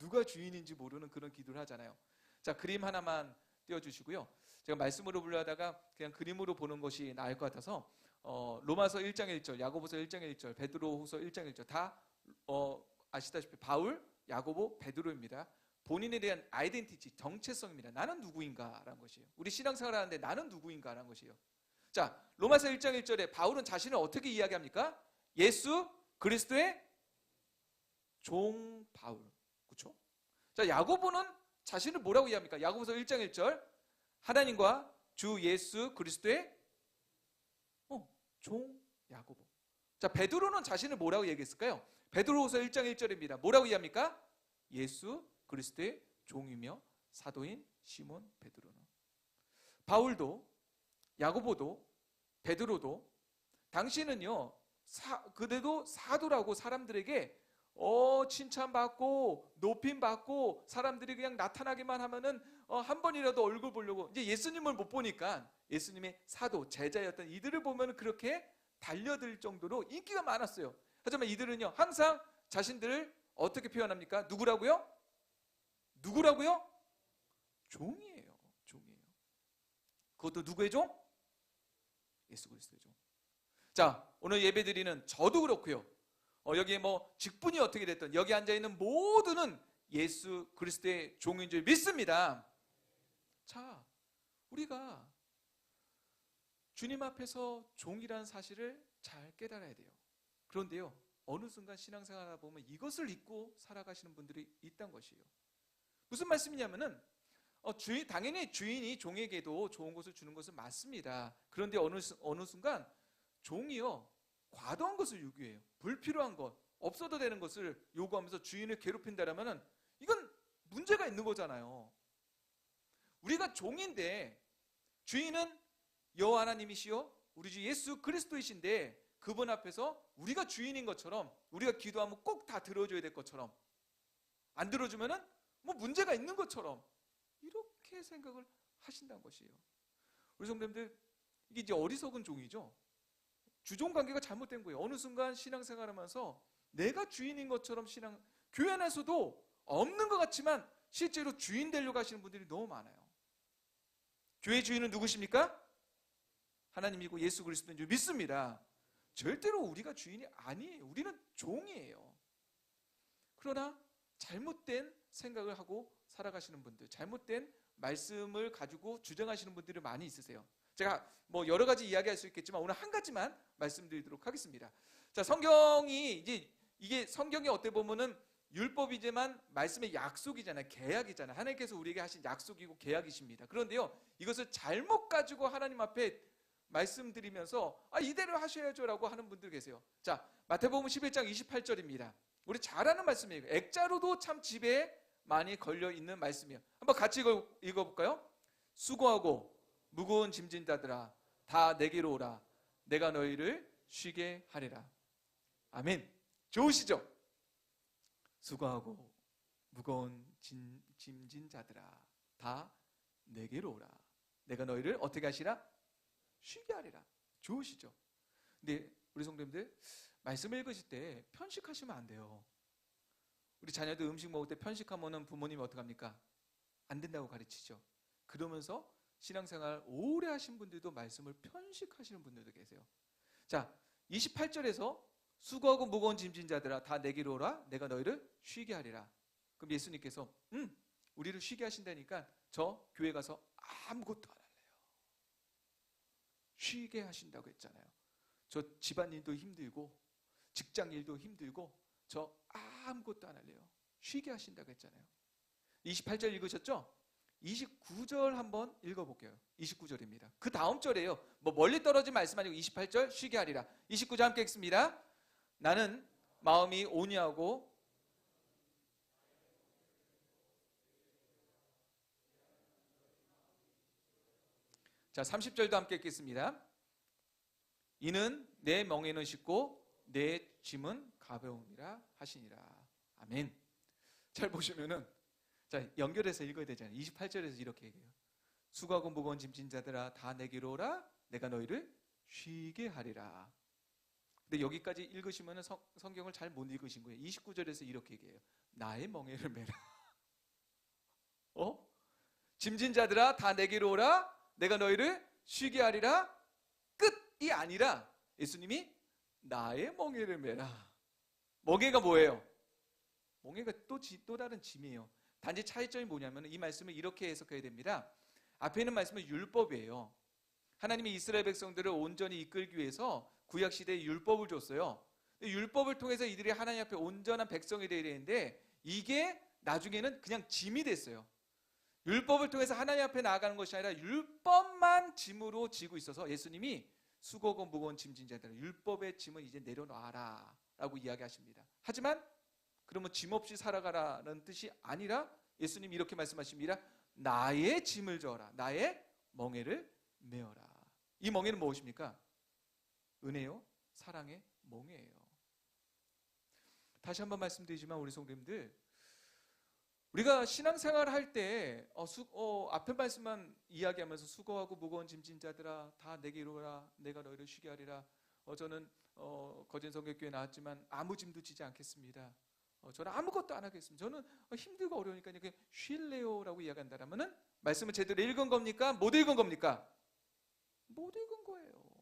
누가 주인인지 모르는 그런 기도를 하잖아요. 자, 그림 하나만 띄워주시고요. 제가 말씀으로 분류하다가 그냥 그림으로 보는 것이 나을 것 같아서 로마서 1장 1절, 야고보서 1장 1절, 베드로후서 1장 1절 다 아시다시피 바울, 야고보, 베드로입니다. 본인에 대한 아이덴티티, 정체성입니다. 나는 누구인가라는 것이에요. 우리 신앙생활 하는데 나는 누구인가라는 것이에요. 자, 로마서 1장 1절에 바울은 자신을 어떻게 이야기합니까? 예수 그리스도의 종 바울. 그렇죠? 자, 야고보는 자신을 뭐라고 이야기합니까? 야고보서 1장 1절 하나님과 주 예수 그리스도의 종 야고보. 자, 베드로는 자신을 뭐라고 얘기했을까요? 베드로후서 1장 1절입니다. 뭐라고 이야기합니까? 예수 그리스도의 종이며 사도인 시몬 베드로는. 바울도 야고보도 베드로도 당신은요 그대도 사도라고 사람들에게 칭찬받고 높임받고 사람들이 그냥 나타나기만 하면은 한 번이라도 얼굴 보려고 이제 예수님을 못 보니까 예수님의 사도 제자였던 이들을 보면 그렇게 달려들 정도로 인기가 많았어요. 하지만 이들은요 항상 자신들을 어떻게 표현합니까? 누구라고요? 누구라고요? 종이에요. 종이에요. 그것도 누구의 종? 예수 그리스도의 종. 자, 오늘 예배드리는 저도 그렇고요. 여기에 뭐 직분이 어떻게 됐든 여기 앉아있는 모두는 예수 그리스도의 종인 줄 믿습니다. 자, 우리가 주님 앞에서 종이라는 사실을 잘 깨달아야 돼요. 그런데요, 어느 순간 신앙생활 하다 보면 이것을 잊고 살아가시는 분들이 있다는 것이에요. 무슨 말씀이냐면은 당연히 주인이 종에게도 좋은 것을 주는 것은 맞습니다. 그런데 어느 순간 종이요 과도한 것을 요구해요. 불필요한 것, 없어도 되는 것을 요구하면서 주인을 괴롭힌다라면은 이건 문제가 있는 거잖아요. 우리가 종인데 주인은 여호와 하나님이시요 우리 주 예수 그리스도이신데 그분 앞에서 우리가 주인인 것처럼 우리가 기도하면 꼭 다 들어줘야 될 것처럼 안 들어주면은 뭐 문제가 있는 것처럼 이렇게 생각을 하신다는 것이에요. 우리 성도님들 이게 이제 어리석은 종이죠. 주종 관계가 잘못된 거예요. 어느 순간 신앙생활하면서 내가 주인인 것처럼 교회 안에서도 없는 것 같지만 실제로 주인 되려고 하시는 분들이 너무 많아요. 교회 주인은 누구십니까? 하나님이고 예수 그리스도인 줄 믿습니다. 절대로 우리가 주인이 아니에요. 우리는 종이에요. 그러나 잘못된 생각을 하고 살아가시는 분들, 잘못된 말씀을 가지고 주장하시는 분들이 많이 있으세요. 제가 뭐 여러 가지 이야기할 수 있겠지만 오늘 한 가지만 말씀드리도록 하겠습니다. 자, 성경이 이게 성경이 어떻게 보면은 율법이지만 말씀의 약속이잖아요. 계약이잖아요. 하나님께서 우리에게 하신 약속이고 계약이십니다. 그런데요, 이것을 잘못 가지고 하나님 앞에 말씀드리면서 이대로 하셔야죠라고 하는 분들 계세요. 자, 마태복음 11장 28절입니다. 우리 잘 아는 말씀이에요. 액자로도 참 집에 많이 걸려 있는 말씀이에요. 한번 같이 읽어볼까요? 수고하고 무거운 짐진 자들아 다 내게로 오라. 내가 너희를 쉬게 하리라. 아멘. 좋으시죠? 수고하고 무거운 짐진 자들아 다 내게로 오라. 내가 너희를 어떻게 하시라? 쉬게 하리라. 좋으시죠? 근데 우리 성도님들 말씀 읽으실 때 편식하시면 안 돼요. 우리 자녀들 음식 먹을 때 편식하면은 부모님이 어떡합니까? 안 된다고 가르치죠. 그러면서 신앙생활 오래 하신 분들도 말씀을 편식하시는 분들도 계세요. 자, 28절에서 수고하고 무거운 짐진 자들아 다 내게로 오라. 내가 너희를 쉬게 하리라. 그럼 예수님께서 우리를 쉬게 하신다니까 저 교회 가서 아무것도 안 할래요. 쉬게 하신다고 했잖아요. 저 집안일도 힘들고 직장일도 힘들고 저 아무것도 안 할래요. 쉬게 하신다고 했잖아요. 28절 읽으셨죠? 29절 한번 읽어볼게요. 29절입니다. 그 다음 절이에요. 뭐 멀리 떨어진 말씀 아니고 28절 쉬게 하리라. 29절 함께 읽습니다. 나는 마음이 온유하고 자 30절도 함께 읽겠습니다. 이는 내 멍에는 쉽고 내 짐은 가벼움이라 하시니라. 아멘. 잘 보시면은 자 연결해서 읽어야 되잖아요. 28절에서 이렇게 얘기해요. 수고하고 무거운 짐진 자들아 다 내게로 오라. 내가 너희를 쉬게 하리라. 근데 여기까지 읽으시면 성경을 잘 못 읽으신 거예요. 29절에서 이렇게 얘기해요. 나의 멍에를 메라. 짐진 자들아 다 내게로 오라. 내가 너희를 쉬게 하리라. 끝이 아니라 예수님이 나의 멍에를 메라. 멍에가 뭐예요? 멍에가 또 다른 짐이에요. 단지 차이점이 뭐냐면 이 말씀을 이렇게 해석해야 됩니다. 앞에 있는 말씀은 율법이에요. 하나님이 이스라엘 백성들을 온전히 이끌기 위해서 구약시대에 율법을 줬어요. 율법을 통해서 이들이 하나님 앞에 온전한 백성이 되어야 되는데 이게 나중에는 그냥 짐이 됐어요. 율법을 통해서 하나님 앞에 나아가는 것이 아니라 율법만 짐으로 지고 있어서 예수님이 수고고 무거운 짐진 자들아 율법의 짐은 이제 내려놔라 라고 이야기하십니다. 하지만 그러면 짐 없이 살아가라는 뜻이 아니라 예수님이 이렇게 말씀하십니다. 나의 짐을 져라. 나의 멍에를 메어라. 이 멍에는 무엇입니까? 은혜요, 사랑의 멍에예요. 다시 한번 말씀드리지만 우리 성도님들, 우리가 신앙생활 할 때 앞에 말씀만 이야기하면서 수고하고 무거운 짐진 자들아 다 내게로 오라. 내가 너희를 쉬게 하리라. 저는 거진성결교회 나왔지만 아무 짐도 지지 않겠습니다. 저는 아무것도 안 하겠습니다. 저는 힘들고 어려우니까 그냥 쉴래요라고 이야기한다라면은 말씀을 제대로 읽은 겁니까? 못 읽은 겁니까? 못 읽은 거예요.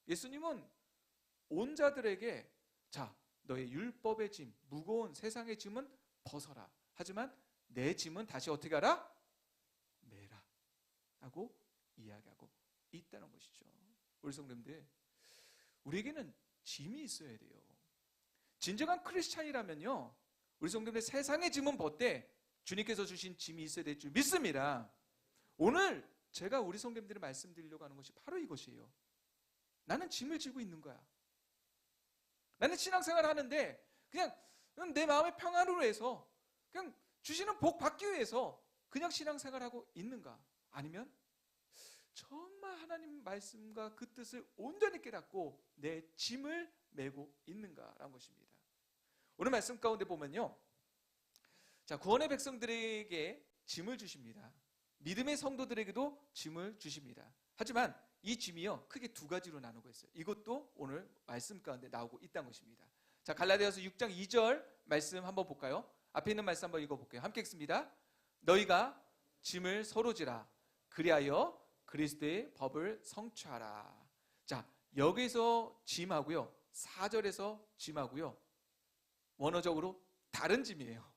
예수님은 온 자들에게 자, 너의 율법의 짐, 무거운 세상의 짐은 벗어라. 하지만 내 짐은 다시 어떻게 하라? 매라. 하고 이야기하고 있다는 것이죠. 우리 성도님들, 우리에게는 짐이 있어야 돼요. 진정한 크리스찬이라면요, 우리 성도님들 세상의 짐은 벗되 주님께서 주신 짐이 있어야 될 줄 믿습니다. 오늘 제가 우리 성도님들이 말씀드리려고 하는 것이 바로 이것이에요. 나는 짐을 지고 있는 거야. 나는 신앙생활을 하는데 그냥 내 마음의 평안으로 해서 그냥 주시는 복 받기 위해서 그냥 신앙생활하고 있는가? 아니면 정말 하나님 말씀과 그 뜻을 온전히 깨닫고 내 짐을 메고 있는가라는 것입니다. 오늘 말씀 가운데 보면요, 자, 구원의 백성들에게 짐을 주십니다. 믿음의 성도들에게도 짐을 주십니다. 하지만 이 짐이요 크게 두 가지로 나누고 있어요. 이것도 오늘 말씀 가운데 나오고 있다는 것입니다. 자, 갈라디아서 6장 2절 말씀 한번 볼까요? 앞에 있는 말씀 한번 읽어볼게요. 함께 읽습니다. 너희가 짐을 서로 지라. 그리하여 그리스도의 법을 성취하라. 자, 여기서 짐하고요, 4절에서 짐하고요, 원어적으로 다른 짐이에요.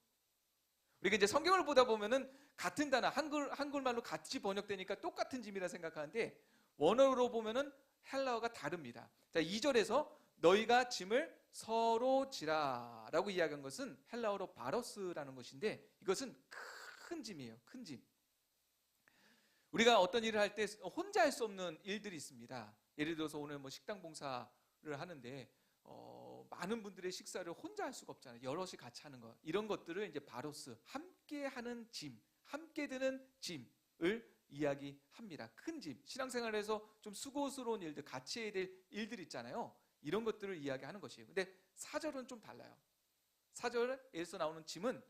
우리가 이제 성경을 보다 보면은 같은 단어, 한글말로 같이 번역되니까 똑같은 짐이라 생각하는데 원어로 보면은 헬라어가 다릅니다. 자, 2절에서 너희가 짐을 서로 지라 라고 이야기한 것은 헬라어로 바로스라는 것인데 이것은 큰 짐이에요. 큰 짐. 우리가 어떤 일을 할 때 혼자 할 수 없는 일들이 있습니다. 예를 들어서 오늘 식당 봉사를 하는데 많은 분들의 식사를 혼자 할 수가 없잖아요. 여럿이 같이 하는 거. 이런 것들을 이제 바로스, 함께 하는 짐, 함께 드는 짐을 이야기합니다. 큰 짐. 신앙생활에서 좀 수고스러운 일들, 같이 해야 될 일들 있잖아요. 이런 것들을 이야기하는 것이에요. 근데 4절은 좀 달라요. 4절에서 나오는 짐은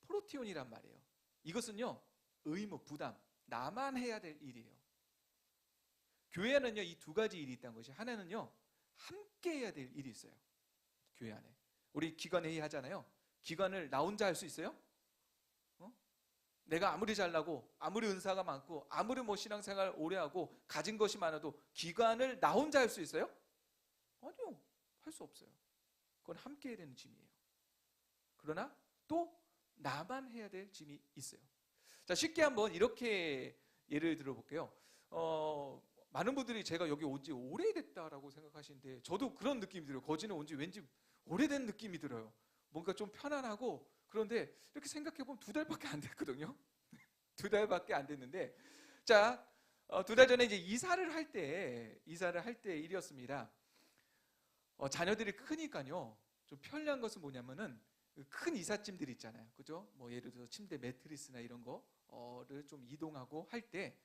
프로티온이란 말이에요. 이것은요, 의무, 부담, 나만 해야 될 일이에요. 교회 안은요, 이 두 가지 일이 있다는 것이, 하나는요, 함께 해야 될 일이 있어요. 교회 안에. 우리 기관 회의 하잖아요. 기관을 나 혼자 할 수 있어요? 내가 아무리 잘나고 아무리 은사가 많고 아무리 신앙생활 오래 하고 가진 것이 많아도 기관을 나 혼자 할 수 있어요? 아니요, 할 수 없어야 그건 함께 해야 되는 짐이에요. 그러나 또 나만 해야 될 짐이 있어요. 자, 쉽게 한번 이렇게 예를 들어볼게요. 많은 분들이 제가 여기 온 지 오래됐다라고 생각하시는데 저도 그런 느낌이 들어요. 거진에 온 지 왠지 오래된 느낌이 들어요. 뭔가 좀 편안하고, 그런데 이렇게 생각해보면 2달밖에 안 됐거든요. 2달밖에 안 됐는데, 자, 2달 전에 이제 이사를 할 때 일이었습니다. 자녀들이 크니까요, 좀 편리한 것은 뭐냐면은 큰 이삿짐들 있잖아요. 그죠? 예를 들어서 침대 매트리스나 이런 거를 좀 이동하고 할 때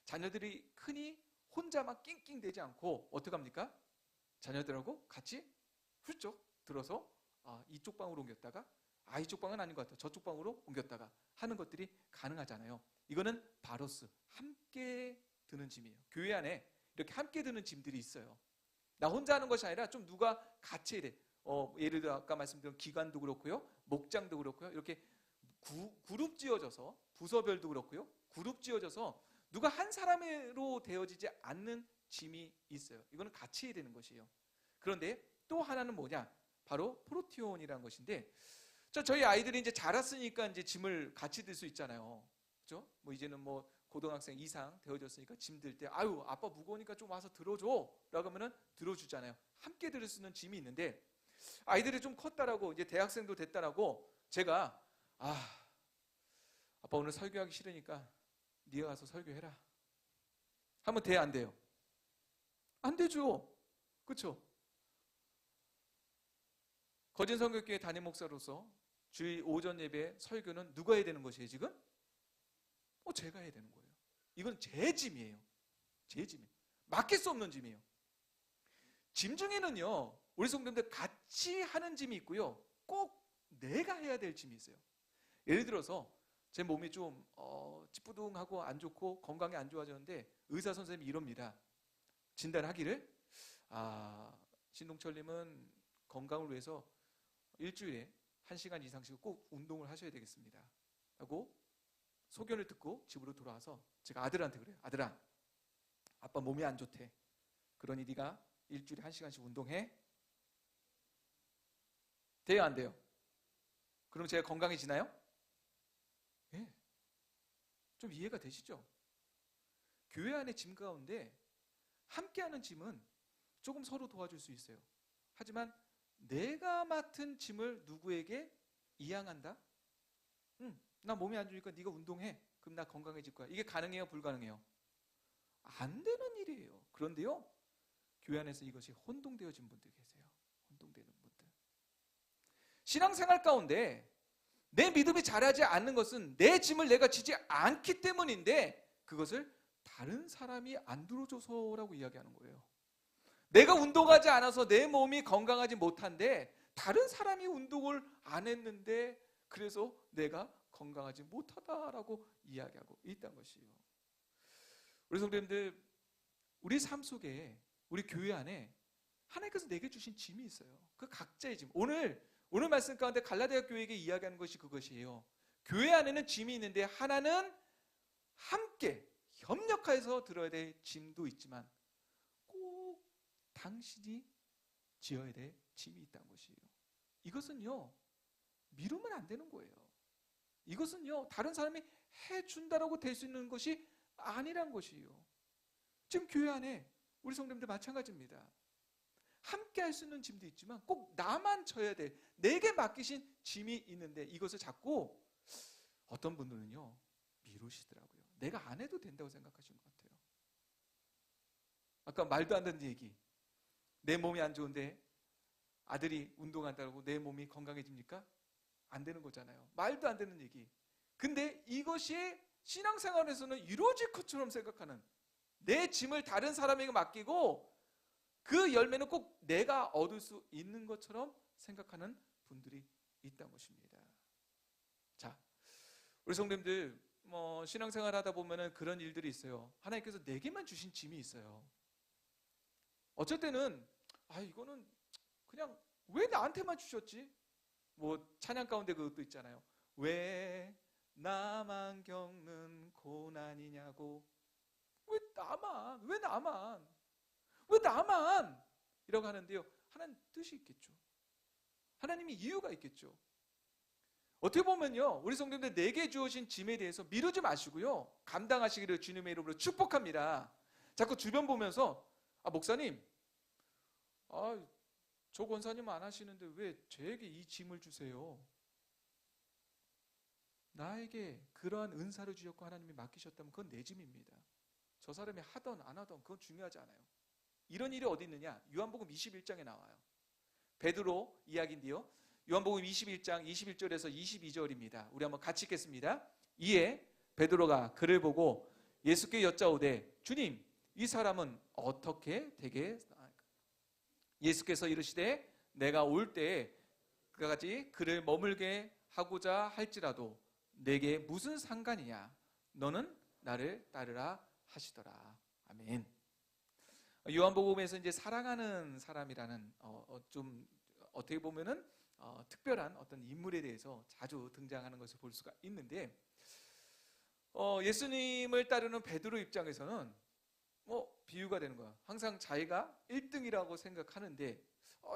자녀들이 크니 혼자만 낑낑대지 않고 어떻게 합니까? 자녀들하고 같이 훌쩍 들어서 이쪽 방으로 옮겼다가 이쪽 방은 아닌 것 같아, 저쪽 방으로 옮겼다가 하는 것들이 가능하잖아요. 이거는 바로스, 함께 드는 짐이에요. 교회 안에 이렇게 함께 드는 짐들이 있어요. 나 혼자 하는 것이 아니라 좀 누가 같이 해야 돼. 예를 들어 아까 말씀드린 기관도 그렇고요, 목장도 그렇고요, 이렇게 그룹 지어져서, 부서별도 그렇고요, 그룹 지어져서 누가 한 사람으로 되어지지 않는 짐이 있어요. 이거는 같이 해야 되는 것이에요. 그런데 또 하나는 뭐냐? 바로 프로티온이라는 것인데, 저희 아이들이 이제 자랐으니까 이제 짐을 같이 들 수 있잖아요. 그렇죠? 뭐 이제는 뭐 고등학생 이상 되어졌으니까 짐 들 때, 아유 아빠 무거우니까 좀 와서 들어줘라고 하면은 들어주잖아요. 함께 들을 수 있는 짐이 있는데, 아이들이 좀 컸다라고, 이제 대학생도 됐다라고 제가 아빠 오늘 설교하기 싫으니까 네가 가서 설교해라 하면 돼, 안 돼요? 안 되죠. 그렇죠? 거진 성교교회 담임 목사로서 주일 오전 예배 설교는 누가 해야 되는 것이에요 지금? 제가 해야 되는 거예요. 이건 제 짐이에요. 제 짐이에요. 맡길 수 없는 짐이에요. 짐 중에는요, 우리 성도님들 같이 하는 짐이 있고요, 꼭 내가 해야 될 짐이 있어요. 예를 들어서 제 몸이 좀 찌뿌둥하고 안 좋고 건강이 안 좋아졌는데 의사 선생님이 이럽니다. 진단하기를, 신동철님은 건강을 위해서 일주일에 1시간 이상씩 꼭 운동을 하셔야 되겠습니다 하고 소견을 듣고 집으로 돌아와서 제가 아들한테 그래요. 아들아, 아빠 몸이 안 좋대. 그러니 네가 일주일에 1시간씩 운동해. 돼요, 안 돼요? 그럼 제가 건강해지나요? 예. 좀 이해가 되시죠? 교회 안의 짐 가운데 함께하는 짐은 조금 서로 도와줄 수 있어요. 하지만 내가 맡은 짐을 누구에게 이양한다? 나 몸이 안 좋으니까 네가 운동해. 그럼 나 건강해질 거야. 이게 가능해요? 불가능해요? 안 되는 일이에요. 그런데요, 교회 안에서 이것이 혼동되어진 분들이 계세요. 혼동되는 분들. 신앙생활 가운데 내 믿음이 자라지 않는 것은 내 짐을 내가 지지 않기 때문인데, 그것을 다른 사람이 안 들어줘서라고 이야기하는 거예요. 내가 운동하지 않아서 내 몸이 건강하지 못한데 다른 사람이 운동을 안 했는데 그래서 내가 건강하지 못하다라고 이야기하고 있다는 것이에요. 우리 성도님들, 우리 삶 속에, 우리 교회 안에 하나님께서 내게 주신 짐이 있어요. 그 각자의 짐. 오늘 말씀 가운데 갈라디아 교회에게 이야기하는 것이 그것이에요. 교회 안에는 짐이 있는데 하나는 함께 협력해서 들어야 될 짐도 있지만 꼭 당신이 지어야 될 짐이 있다는 것이에요. 이것은요, 미루면 안 되는 거예요. 이것은요, 다른 사람이 해준다라고 될 수 있는 것이 아니란 것이에요. 지금 교회 안에 우리 성도님들 마찬가지입니다. 함께 할 수 있는 짐도 있지만 꼭 나만 져야 돼, 내게 맡기신 짐이 있는데 이것을 자꾸 어떤 분들은요 미루시더라고요. 내가 안 해도 된다고 생각하시는 것 같아요. 아까 말도 안 되는 얘기, 내 몸이 안 좋은데 아들이 운동한다고 내 몸이 건강해집니까? 안 되는 거잖아요. 말도 안 되는 얘기. 근데 이것이 신앙생활에서는 이루어질 것처럼 생각하는, 내 짐을 다른 사람에게 맡기고 그 열매는 꼭 내가 얻을 수 있는 것처럼 생각하는 분들이 있다는 것입니다. 자, 우리 성도님들 신앙생활 하다 보면은 그런 일들이 있어요. 하나님께서 내게만 주신 짐이 있어요. 어쩔 때는 이거는 그냥 왜 나한테만 주셨지? 찬양 가운데 그것도 있잖아요. 왜 나만 겪는 고난이냐고. 왜 나만 이라고 하는데요, 하나님 뜻이 있겠죠. 하나님이 이유가 있겠죠. 어떻게 보면요, 우리 성도님들 내게 주어진 짐에 대해서 미루지 마시고요, 감당하시기를 주님의 이름으로 축복합니다. 자꾸 주변 보면서 목사님, 저 권사님 안 하시는데 왜 저에게 이 짐을 주세요? 나에게 그러한 은사를 주셨고 하나님이 맡기셨다면 그건 내 짐입니다. 저 사람이 하던 안 하던 그건 중요하지 않아요. 이런 일이 어디 있느냐? 요한복음 21장에 나와요. 베드로 이야기인데요, 요한복음 21장 21절에서 22절입니다. 우리 한번 같이 읽겠습니다. 이에 베드로가 그를 보고 예수께 여짜오되, 주님, 이 사람은 어떻게 되게? 예수께서 이르시되, 내가 올 때에 그까지 그를 머물게 하고자 할지라도 내게 무슨 상관이냐? 너는 나를 따르라 하시더라. 아멘. 요한복음에서 이제 사랑하는 사람이라는 좀 어떻게 보면은 특별한 어떤 인물에 대해서 자주 등장하는 것을 볼 수가 있는데, 예수님을 따르는 베드로 입장에서는 비유가 되는 거야. 항상 자기가 1등이라고 생각하는데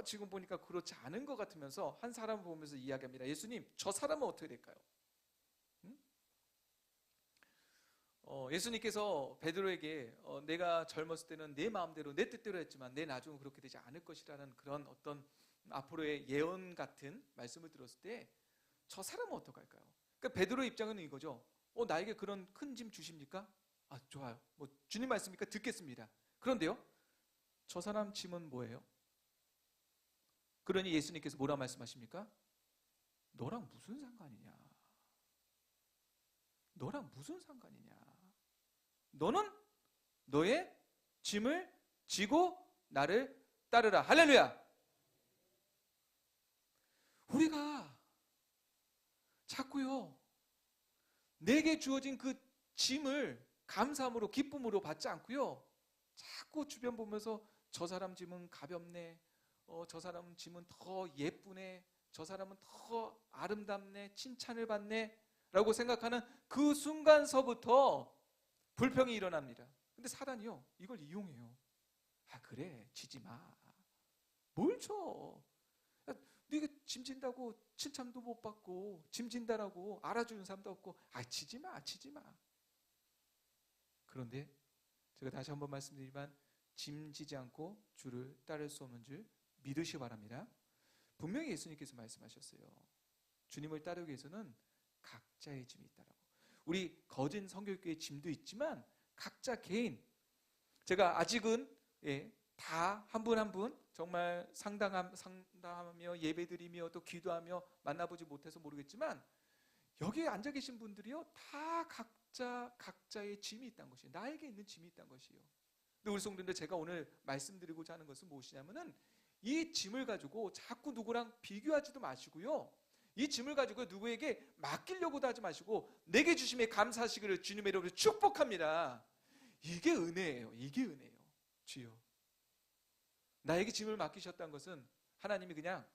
지금 보니까 그렇지 않은 것 같으면서 한 사람을 보면서 이야기합니다. 예수님, 저 사람은 어떻게 될까요? 응? 예수님께서 베드로에게 내가 젊었을 때는 내 마음대로 내 뜻대로 했지만 내 나중은 그렇게 되지 않을 것이라는 그런 어떤 앞으로의 예언 같은 말씀을 들었을 때 저 사람은 어떡할까요? 그러니까 베드로의 입장은 이거죠. 나에게 그런 큰 짐 주십니까? 좋아요. 주님 말씀이니까 듣겠습니다. 그런데요, 저 사람 짐은 뭐예요? 그러니 예수님께서 뭐라 말씀하십니까? 너랑 무슨 상관이냐? 너랑 무슨 상관이냐? 너는 너의 짐을 지고 나를 따르라. 할렐루야! 우리가 자꾸요, 내게 주어진 그 짐을 감사함으로 기쁨으로 받지 않고요, 자꾸 주변 보면서 저 사람 짐은 가볍네, 저 사람 짐은 더 예쁘네, 저 사람은 더 아름답네, 칭찬을 받네 라고 생각하는 그 순간서부터 불평이 일어납니다. 근데 사단이요, 이걸 이용해요. 그래, 지지 마. 뭘 져? 네가 짐진다고 칭찬도 못 받고 짐진다라고 알아주는 사람도 없고 치지 마. 그런데 제가 다시 한번 말씀드리지만 짐지지 않고 주를 따를 수 없는 줄 믿으시기 바랍니다. 분명히 예수님께서 말씀하셨어요. 주님을 따르기 위해서는 각자의 짐이 있다라고. 우리 거진 성결교회 짐도 있지만 각자 개인, 제가 아직은 다 한 분 한 분 정말 상담하며 예배드리며 또 기도하며 만나보지 못해서 모르겠지만 여기에 앉아 계신 분들이요, 다 각자의 짐이 있다는 것이에요. 나에게 있는 짐이 있다는 것이에요. 근데 우리 성도님들, 제가 오늘 말씀드리고자 하는 것은 무엇이냐면은 이 짐을 가지고 자꾸 누구랑 비교하지도 마시고요, 이 짐을 가지고 누구에게 맡기려고도 하지 마시고 내게 주심에 감사하시기를 주님의 이름으로 축복합니다. 이게 은혜예요. 이게 은혜예요. 주여, 나에게 짐을 맡기셨다는 것은 하나님이 그냥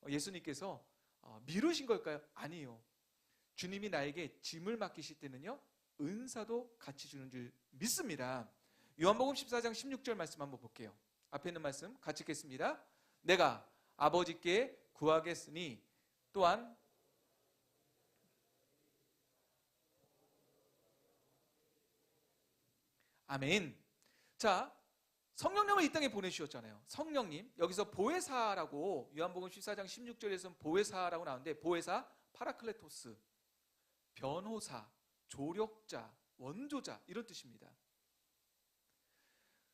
예수님께서 미루신 걸까요? 아니에요. 주님이 나에게 짐을 맡기실 때는요, 은사도 같이 주는 줄 믿습니다. 요한복음 14장 16절 말씀 한번 볼게요. 앞에 있는 말씀 같이 읽겠습니다. 내가 아버지께 구하겠으니 또한 아멘. 자, 성령님을 이 땅에 보내주셨잖아요. 성령님, 여기서 보혜사라고 요한복음 14장 16절에서는 보혜사라고 나오는데, 보혜사, 파라클레토스, 변호사, 조력자, 원조자 이런 뜻입니다.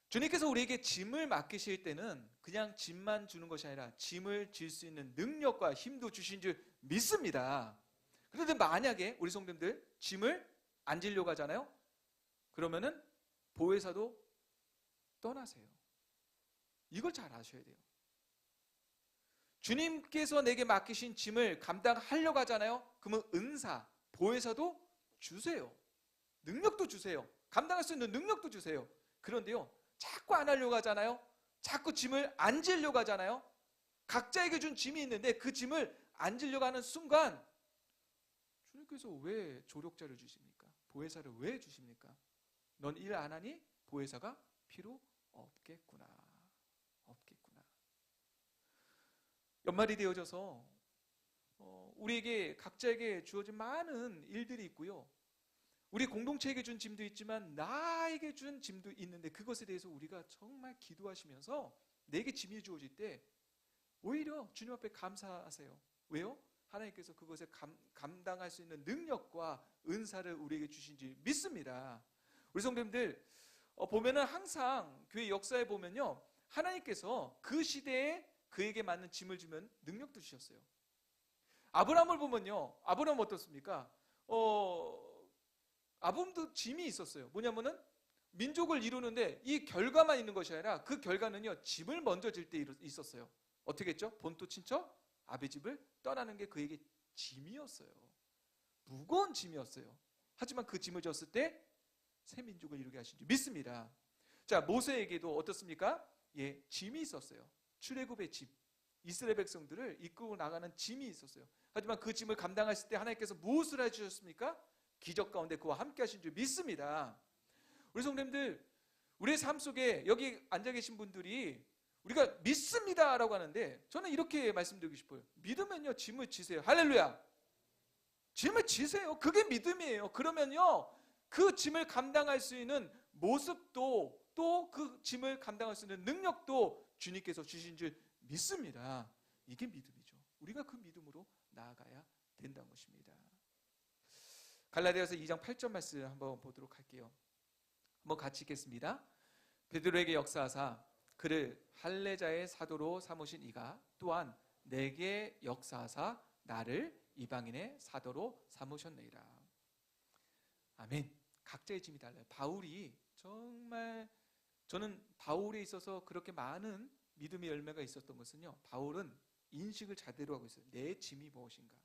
주님께서 우리에게 짐을 맡기실 때는 그냥 짐만 주는 것이 아니라 짐을 질 수 있는 능력과 힘도 주신 줄 믿습니다. 그런데 만약에 우리 성도님들 짐을 안 지려고 하잖아요. 그러면은 보혜사도 떠나세요. 이걸 잘 아셔야 돼요. 주님께서 내게 맡기신 짐을 감당하려고 하잖아요. 그러면 은사, 보혜사도 주세요. 능력도 주세요. 감당할 수 있는 능력도 주세요. 그런데요, 자꾸 안 하려고 하잖아요. 자꾸 짐을 안 지려고 하잖아요. 각자에게 준 짐이 있는데 그 짐을 안 지려고 하는 순간 주님께서 왜 조력자를 주십니까? 보혜사를 왜 주십니까? 넌 일 안 하니 보혜사가 필요 없겠구나. 연말이 되어져서 우리에게 각자에게 주어진 많은 일들이 있고요, 우리 공동체에게 준 짐도 있지만 나에게 준 짐도 있는데 그것에 대해서 우리가 정말 기도하시면서 내게 짐이 주어질 때 오히려 주님 앞에 감사하세요. 왜요? 하나님께서 그것을 감당할 수 있는 능력과 은사를 우리에게 주신지 믿습니다. 우리 성도님들, 보면은 항상 교회 역사에 보면요, 하나님께서 그 시대에 그에게 맞는 짐을 주면 능력도 주셨어요. 아브라함을 보면요, 아브라함 어떻습니까? 아브라함도 짐이 있었어요. 뭐냐면은 민족을 이루는데 이 결과만 있는 것이 아니라 그 결과는요, 짐을 먼저 질 때 있었어요. 어떻게 했죠? 본토 친척 아비 집을 떠나는 게 그에게 짐이었어요. 무거운 짐이었어요. 하지만 그 짐을 졌을 때 새 민족을 이루게 하신 줄 믿습니다. 자, 모세에게도 어떻습니까? 예, 짐이 있었어요. 출애굽의 짐. 이스라엘 백성들을 이끌고 나가는 짐이 있었어요. 하지만 그 짐을 감당하실 때 하나님께서 무엇을 해주셨습니까? 기적 가운데 그와 함께 하신 줄 믿습니다. 우리 성도님들, 우리의 삶 속에 여기 앉아 계신 분들이 우리가 믿습니다라고 하는데 저는 이렇게 말씀드리고 싶어요. 믿으면요, 짐을 지세요. 할렐루야. 짐을 지세요. 그게 믿음이에요. 그러면요, 그 짐을 감당할 수 있는 모습도 또 그 짐을 감당할 수 있는 능력도 주님께서 주신 줄 믿습니다. 이게 믿음이죠. 우리가 그 믿음으로 나아가야 된다는 것입니다. 갈라디아서 2장 8절 말씀 한번 보도록 할게요. 한번 같이 읽겠습니다. 베드로에게 역사하사 그를 할례자의 사도로 삼으신 이가 또한 내게 역사하사 나를 이방인의 사도로 삼으셨느니라. 아멘. 각자의 짐이 달라요. 바울이 정말, 저는 바울에 있어서 그렇게 많은 믿음의 열매가 있었던 것은요, 바울은 인식을 제대로 하고 있어요. 내 짐이 무엇인가.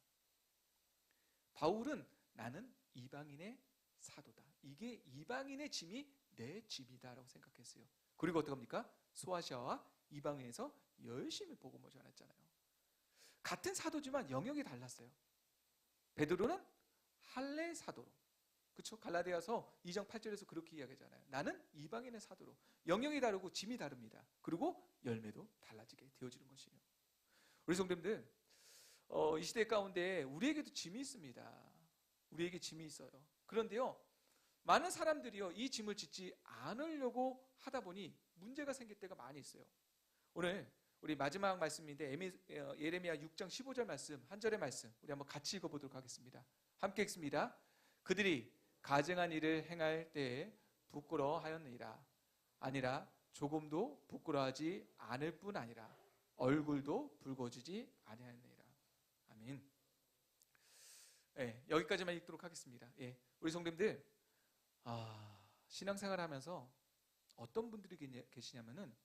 바울은 나는 이방인의 사도다. 이게 이방인의 짐이 내 짐이다라고 생각했어요. 그리고 어떻게 합니까? 소아시아와 이방인에서 열심히 복음을 전했잖아요. 같은 사도지만 영역이 달랐어요. 베드로는 할례 사도로, 그렇죠? 갈라디아서 2장 8절에서 그렇게 이야기하잖아요. 나는 이방인의 사도로. 영역이 다르고 짐이 다릅니다. 그리고 열매도 달라지게 되어지는 것이에요. 우리 성도님들, 이 시대 가운데 우리에게도 짐이 있습니다. 우리에게 짐이 있어요. 그런데요, 많은 사람들이요, 이 짐을 짓지 않으려고 하다 보니 문제가 생길 때가 많이 있어요. 오늘 우리 마지막 말씀인데 예레미야 6장 15절 말씀, 한 절의 말씀 우리 한번 같이 읽어보도록 하겠습니다. 함께 읽습니다. 그들이 가증한 일을 행할 때에 부끄러워하였느니라. 아니라 조금도 부끄러워하지 않을 뿐 아니라 얼굴도 붉어지지 아니하였느니라. 아멘. 예, 여기까지만 읽도록 하겠습니다. 예, 우리 성도님들, 신앙생활 하면서 어떤 분들이 계시냐면은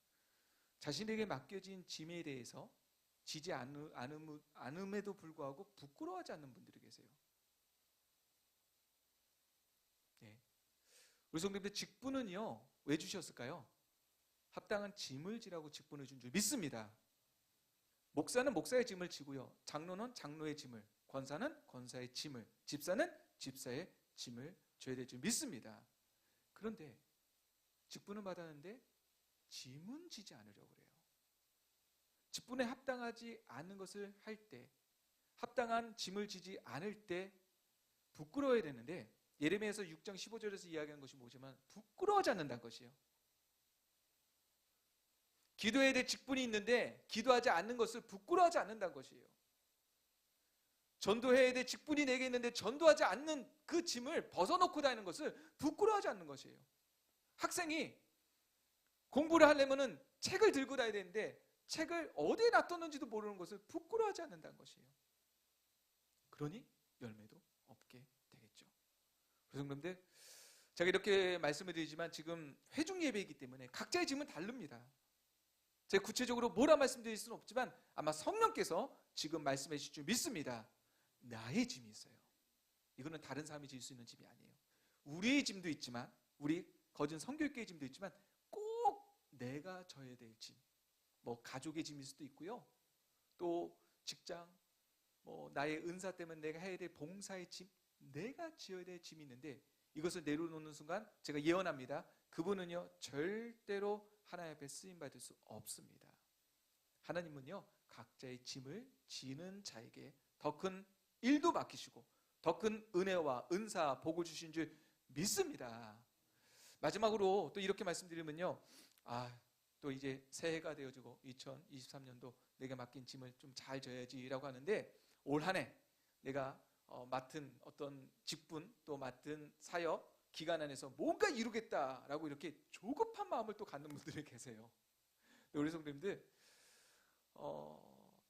자신에게 맡겨진 짐에 대해서 지지 않음에도 불구하고 부끄러워하지 않는 분들이 계세요. 예. 우리 성도님들, 직분은요, 왜 주셨을까요? 합당한 짐을 지라고 직분을 준 줄 믿습니다. 목사는 목사의 짐을 지고요, 장로는 장로의 짐을, 권사는 권사의 짐을, 집사는 집사의 짐을 져야 될 줄 믿습니다. 그런데 직분은 받았는데 짐은 지지 않으려고 그래요. 직분에 합당하지 않은 것을 할 때, 합당한 짐을 지지 않을 때 부끄러워야 되는데, 예레미야서 6장 15절에서 이야기한 것이 뭐지만 부끄러워하지 않는다는 것이에요. 기도해야 될 직분이 있는데 기도하지 않는 것을 부끄러워하지 않는다는 것이에요. 전도해야 될 직분이 내게 있는데 전도하지 않는 그 짐을 벗어놓고 다니는 것을 부끄러워하지 않는 것이에요. 학생이 공부를 하려면은 책을 들고 다녀야 되는데 책을 어디에 놔뒀는지도 모르는 것을 부끄러워하지 않는다는 것이에요. 그러니 열매도 없게 되겠죠. 그래서 그런데 제가 이렇게 말씀을 드리지만 지금 회중 예배이기 때문에 각자의 짐은 다릅니다. 제가 구체적으로 뭐라 말씀드릴 수는 없지만 아마 성령께서 지금 말씀해 주실 줄 믿습니다. 나의 짐이 있어요. 이거는 다른 사람이 질 수 있는 짐이 아니에요. 우리의 짐도 있지만, 우리 거진 성교육계의 짐도 있지만 꼭 내가 져야 될 짐, 뭐 가족의 짐일 수도 있고요, 또 직장, 뭐 나의 은사 때문에 내가 해야 될 봉사의 짐, 내가 지어야 될 짐이 있는데 이것을 내려놓는 순간 제가 예언합니다. 그분은요 절대로 하나님 앞에 쓰임받을 수 없습니다. 하나님은요 각자의 짐을 지는 자에게 더 큰 일도 맡기시고 더 큰 은혜와 은사, 복을 주신 줄 믿습니다. 마지막으로 또 이렇게 말씀드리면요, 또 이제 새해가 되어지고 2023년도 내가 맡긴 짐을 좀 잘 져야지라고 하는데, 올 한 해 내가 맡은 어떤 직분, 또 맡은 사역 기간 안에서 뭔가 이루겠다라고 이렇게 조급한 마음을 또 갖는 분들이 계세요. 우리 성도님들,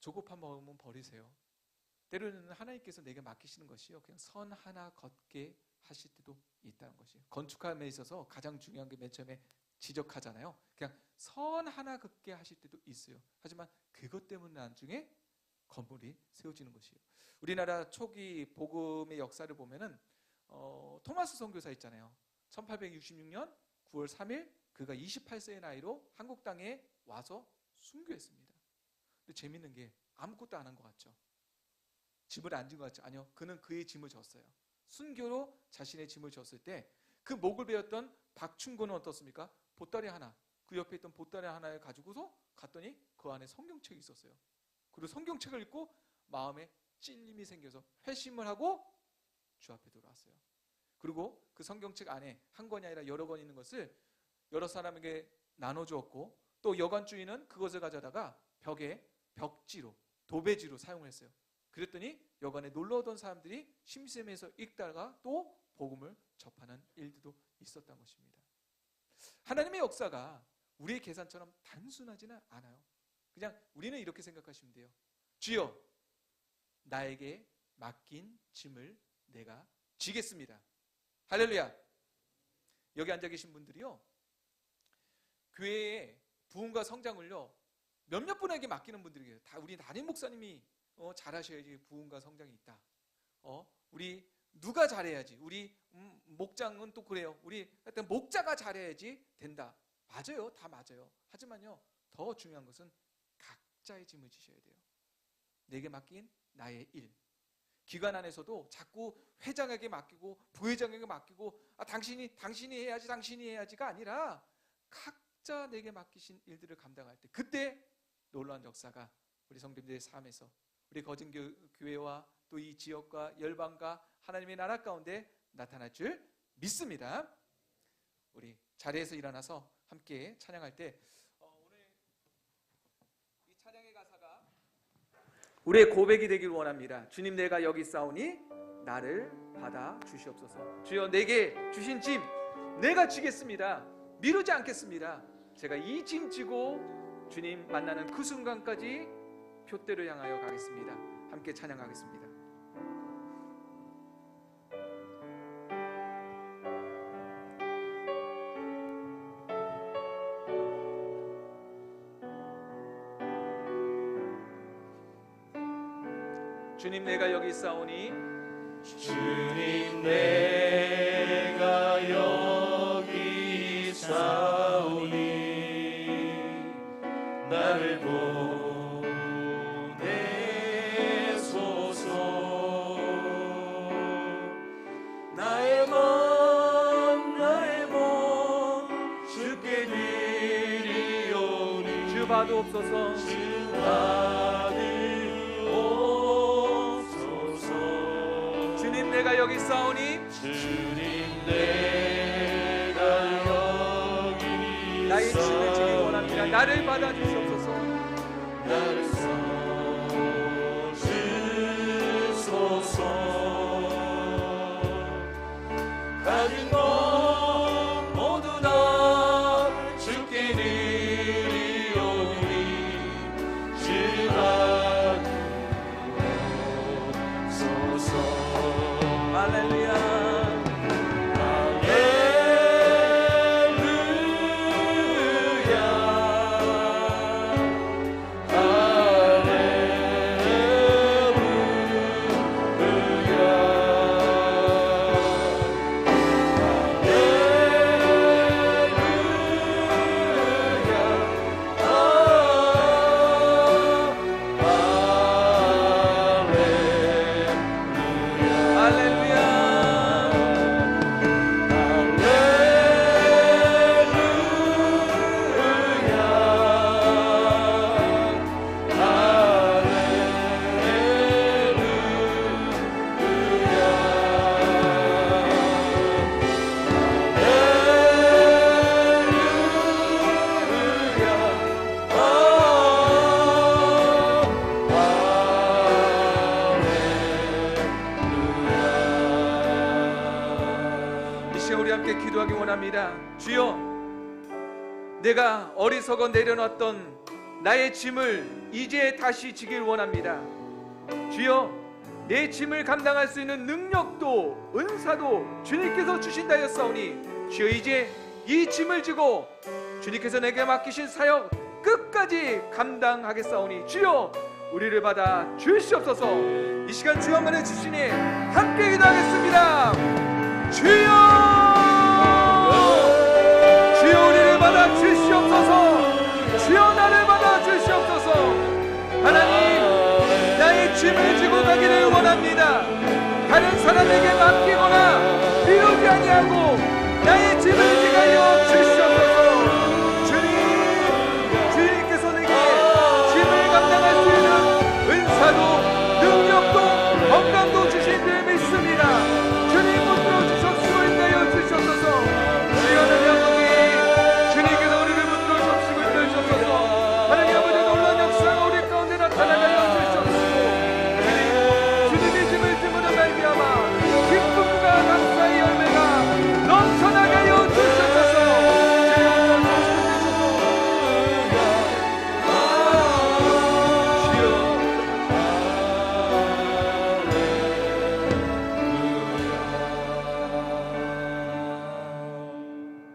조급한 마음은 버리세요. 때로는 하나님께서 내게 맡기시는 것이요, 그냥 선 하나 걷게 하실 때도 있다는 것이에요. 건축함에 있어서 가장 중요한 게 맨 처음에 지적하잖아요. 그냥 선 하나 걷게 하실 때도 있어요. 하지만 그것 때문에 나중에 건물이 세워지는 것이에요. 우리나라 초기 복음의 역사를 보면은 토마스 선교사 있잖아요. 1866년 9월 3일 그가 28세의 나이로 한국 땅에 와서 순교했습니다. 근데 재밌는 게 아무것도 안 한 것 같죠? 짐을 안 진 것 같죠? 아니요, 그는 그의 짐을 졌어요. 순교로 자신의 짐을 졌을 때 그 목을 베었던 박충곤은 어떻습니까? 보따리 하나, 그 옆에 있던 보따리 하나를 가지고서 갔더니 그 안에 성경책이 있었어요. 그리고 성경책을 읽고 마음에 찔림이 생겨서 회심을 하고 주 앞에 돌아왔어요. 그리고 그 성경책 안에 한 권이 아니라 여러 권 있는 것을 여러 사람에게 나눠주었고, 또 여관주인은 그것을 가져다가 벽에 벽지로, 도배지로 사용을 했어요. 그랬더니 여관에 놀러 오던 사람들이 심심해서 읽다가 또 복음을 접하는 일들도 있었던 것입니다. 하나님의 역사가 우리의 계산처럼 단순하지는 않아요. 그냥 우리는 이렇게 생각하시면 돼요. 주여, 나에게 맡긴 짐을 내가 지겠습니다. 할렐루야. 여기 앉아 계신 분들이요, 교회의 부흥과 성장을요 몇몇 분에게 맡기는 분들이 계세요. 다 우리 담임 목사님이 잘하셔야지 부흥과 성장이 있다. 우리 누가 잘해야지, 우리 목장은 또 그래요, 우리 하여튼 목자가 잘해야지 된다. 맞아요, 다 맞아요. 하지만요, 더 중요한 것은 각자의 짐을 지셔야 돼요. 내게 맡긴 나의 일. 기관 안에서도 자꾸 회장에게 맡기고 부회장에게 맡기고 당신이 해야지가 아니라 각자 내게 맡기신 일들을 감당할 때, 그때 놀라운 역사가 우리 성도님들의 삶에서, 우리 거진교회와 또 이 지역과 열방과 하나님의 나라 가운데 나타날 줄 믿습니다. 우리 자리에서 일어나서 함께 찬양할 때 오늘 이 찬양의 가사가 우리의 고백이 되길 원합니다. 주님, 내가 여기 있사오니 나를 받아 주시옵소서. 주여, 내게 주신 짐 내가 지겠습니다. 미루지 않겠습니다. 제가 이 짐 지고 주님 만나는 그 순간까지 표대를 향하여 가겠습니다. 함께 찬양하겠습니다. 주님, 내가 여기 있사오니 주님, 내가 여기 있사오니 나를 보내소서. 나의 몸 주께 드리오니 주 받으옵소서. 주 받으옵소서. 주님, 내가 여기 있사오니 주님, 내가 여기 나의 짐을 지기 원합니다. 나를 받아 주시옵소서. 나를 써주소서. 가진 것 모두 다 주께 드리오니 주 받으옵소서. 할렐루야. 기도하기 원합니다. 주여, 내가 어리석어 내려놨던 나의 짐을 이제 다시 지길 원합니다. 주여, 내 짐을 감당할 수 있는 능력도 은사도 주님께서 주신다 하였사오니 주여, 이제 이 짐을 지고 주님께서 내게 맡기신 사역 끝까지 감당하겠사오니 주여, 우리를 받아 주시옵소서. 이 시간 주여만의 주시니 함께 기도하겠습니다. 주여, 주여, 우리를 받아 사람에게 맡기거나 미루지 아니하고 나의 짐을 지가여 주시옵소서. 주님께서 내게 짐을 감당할 수 있는 은사도 능력도 건강도 주신 줄 믿습니다. 주님 붙들어 주셨으고 있나요 주시옵소서. 주여 하나님 아버지, 주님께서 우리를 붙들어 주시고 있나요 주시옵소서. 하나님 아버지, 놀라운 역사가 우리 가운데 나타나게 하여 주시옵소서. 주님의 짐을 짐으로 말미암아 기쁨과 감사의 열매가 넘쳐나게 하여 주시옵소서.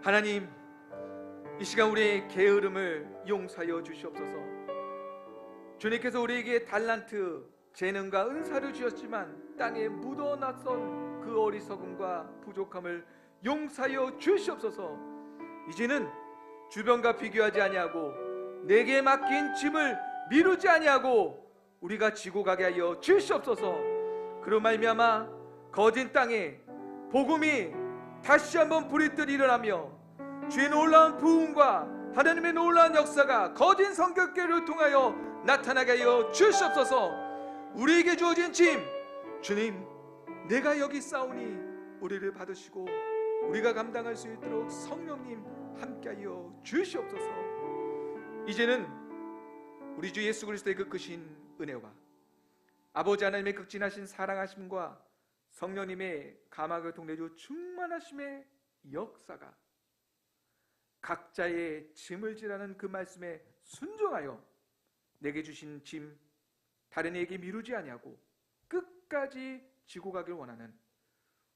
하나님, 이 시간 우리의 게으름을 용서하여 주시옵소서. 주님께서 우리에게 달란트, 재능과 은사를 주셨지만 땅에 묻어놨던 그 어리석음과 부족함을 용서하여 주시옵소서. 이제는 주변과 비교하지 아니하고 내게 맡긴 짐을 미루지 아니하고 우리가 지고 가게 하여 주시옵소서. 그로 말미암아 거진 땅에 복음이 다시 한번 부리듯 일어나며 주의 놀라운 부흥과 하나님의 놀라운 역사가 거진 성경교회를 통하여 나타나게 하여 주시옵소서. 우리에게 주어진 짐, 주님, 내가 여기 싸우니 우리를 받으시고 우리가 감당할 수 있도록 성령님 함께하여 주시옵소서. 이제는 우리 주 예수 그리스도의 그 크신 은혜와 아버지 하나님의 극진하신 사랑하심과 성령님의 감화를 통내주 충만하심의 역사가 각자의 짐을 지라는 그 말씀에 순종하여 내게 주신 짐 다른 이에게 미루지 아니하고 끝까지 지고 가길 원하는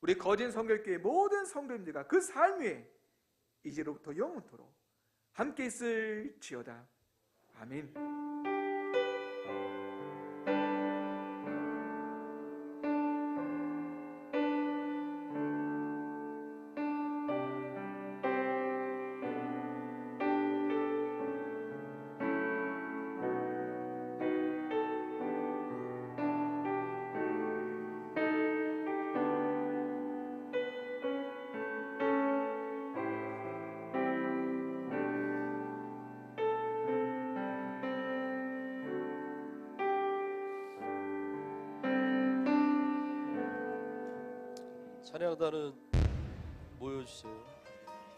우리 거진 성결교회 모든 성도님들과 그 삶 위에 이제로부터 영원토록 함께 있을지어다. 아멘. 찬양단은 모여주세요.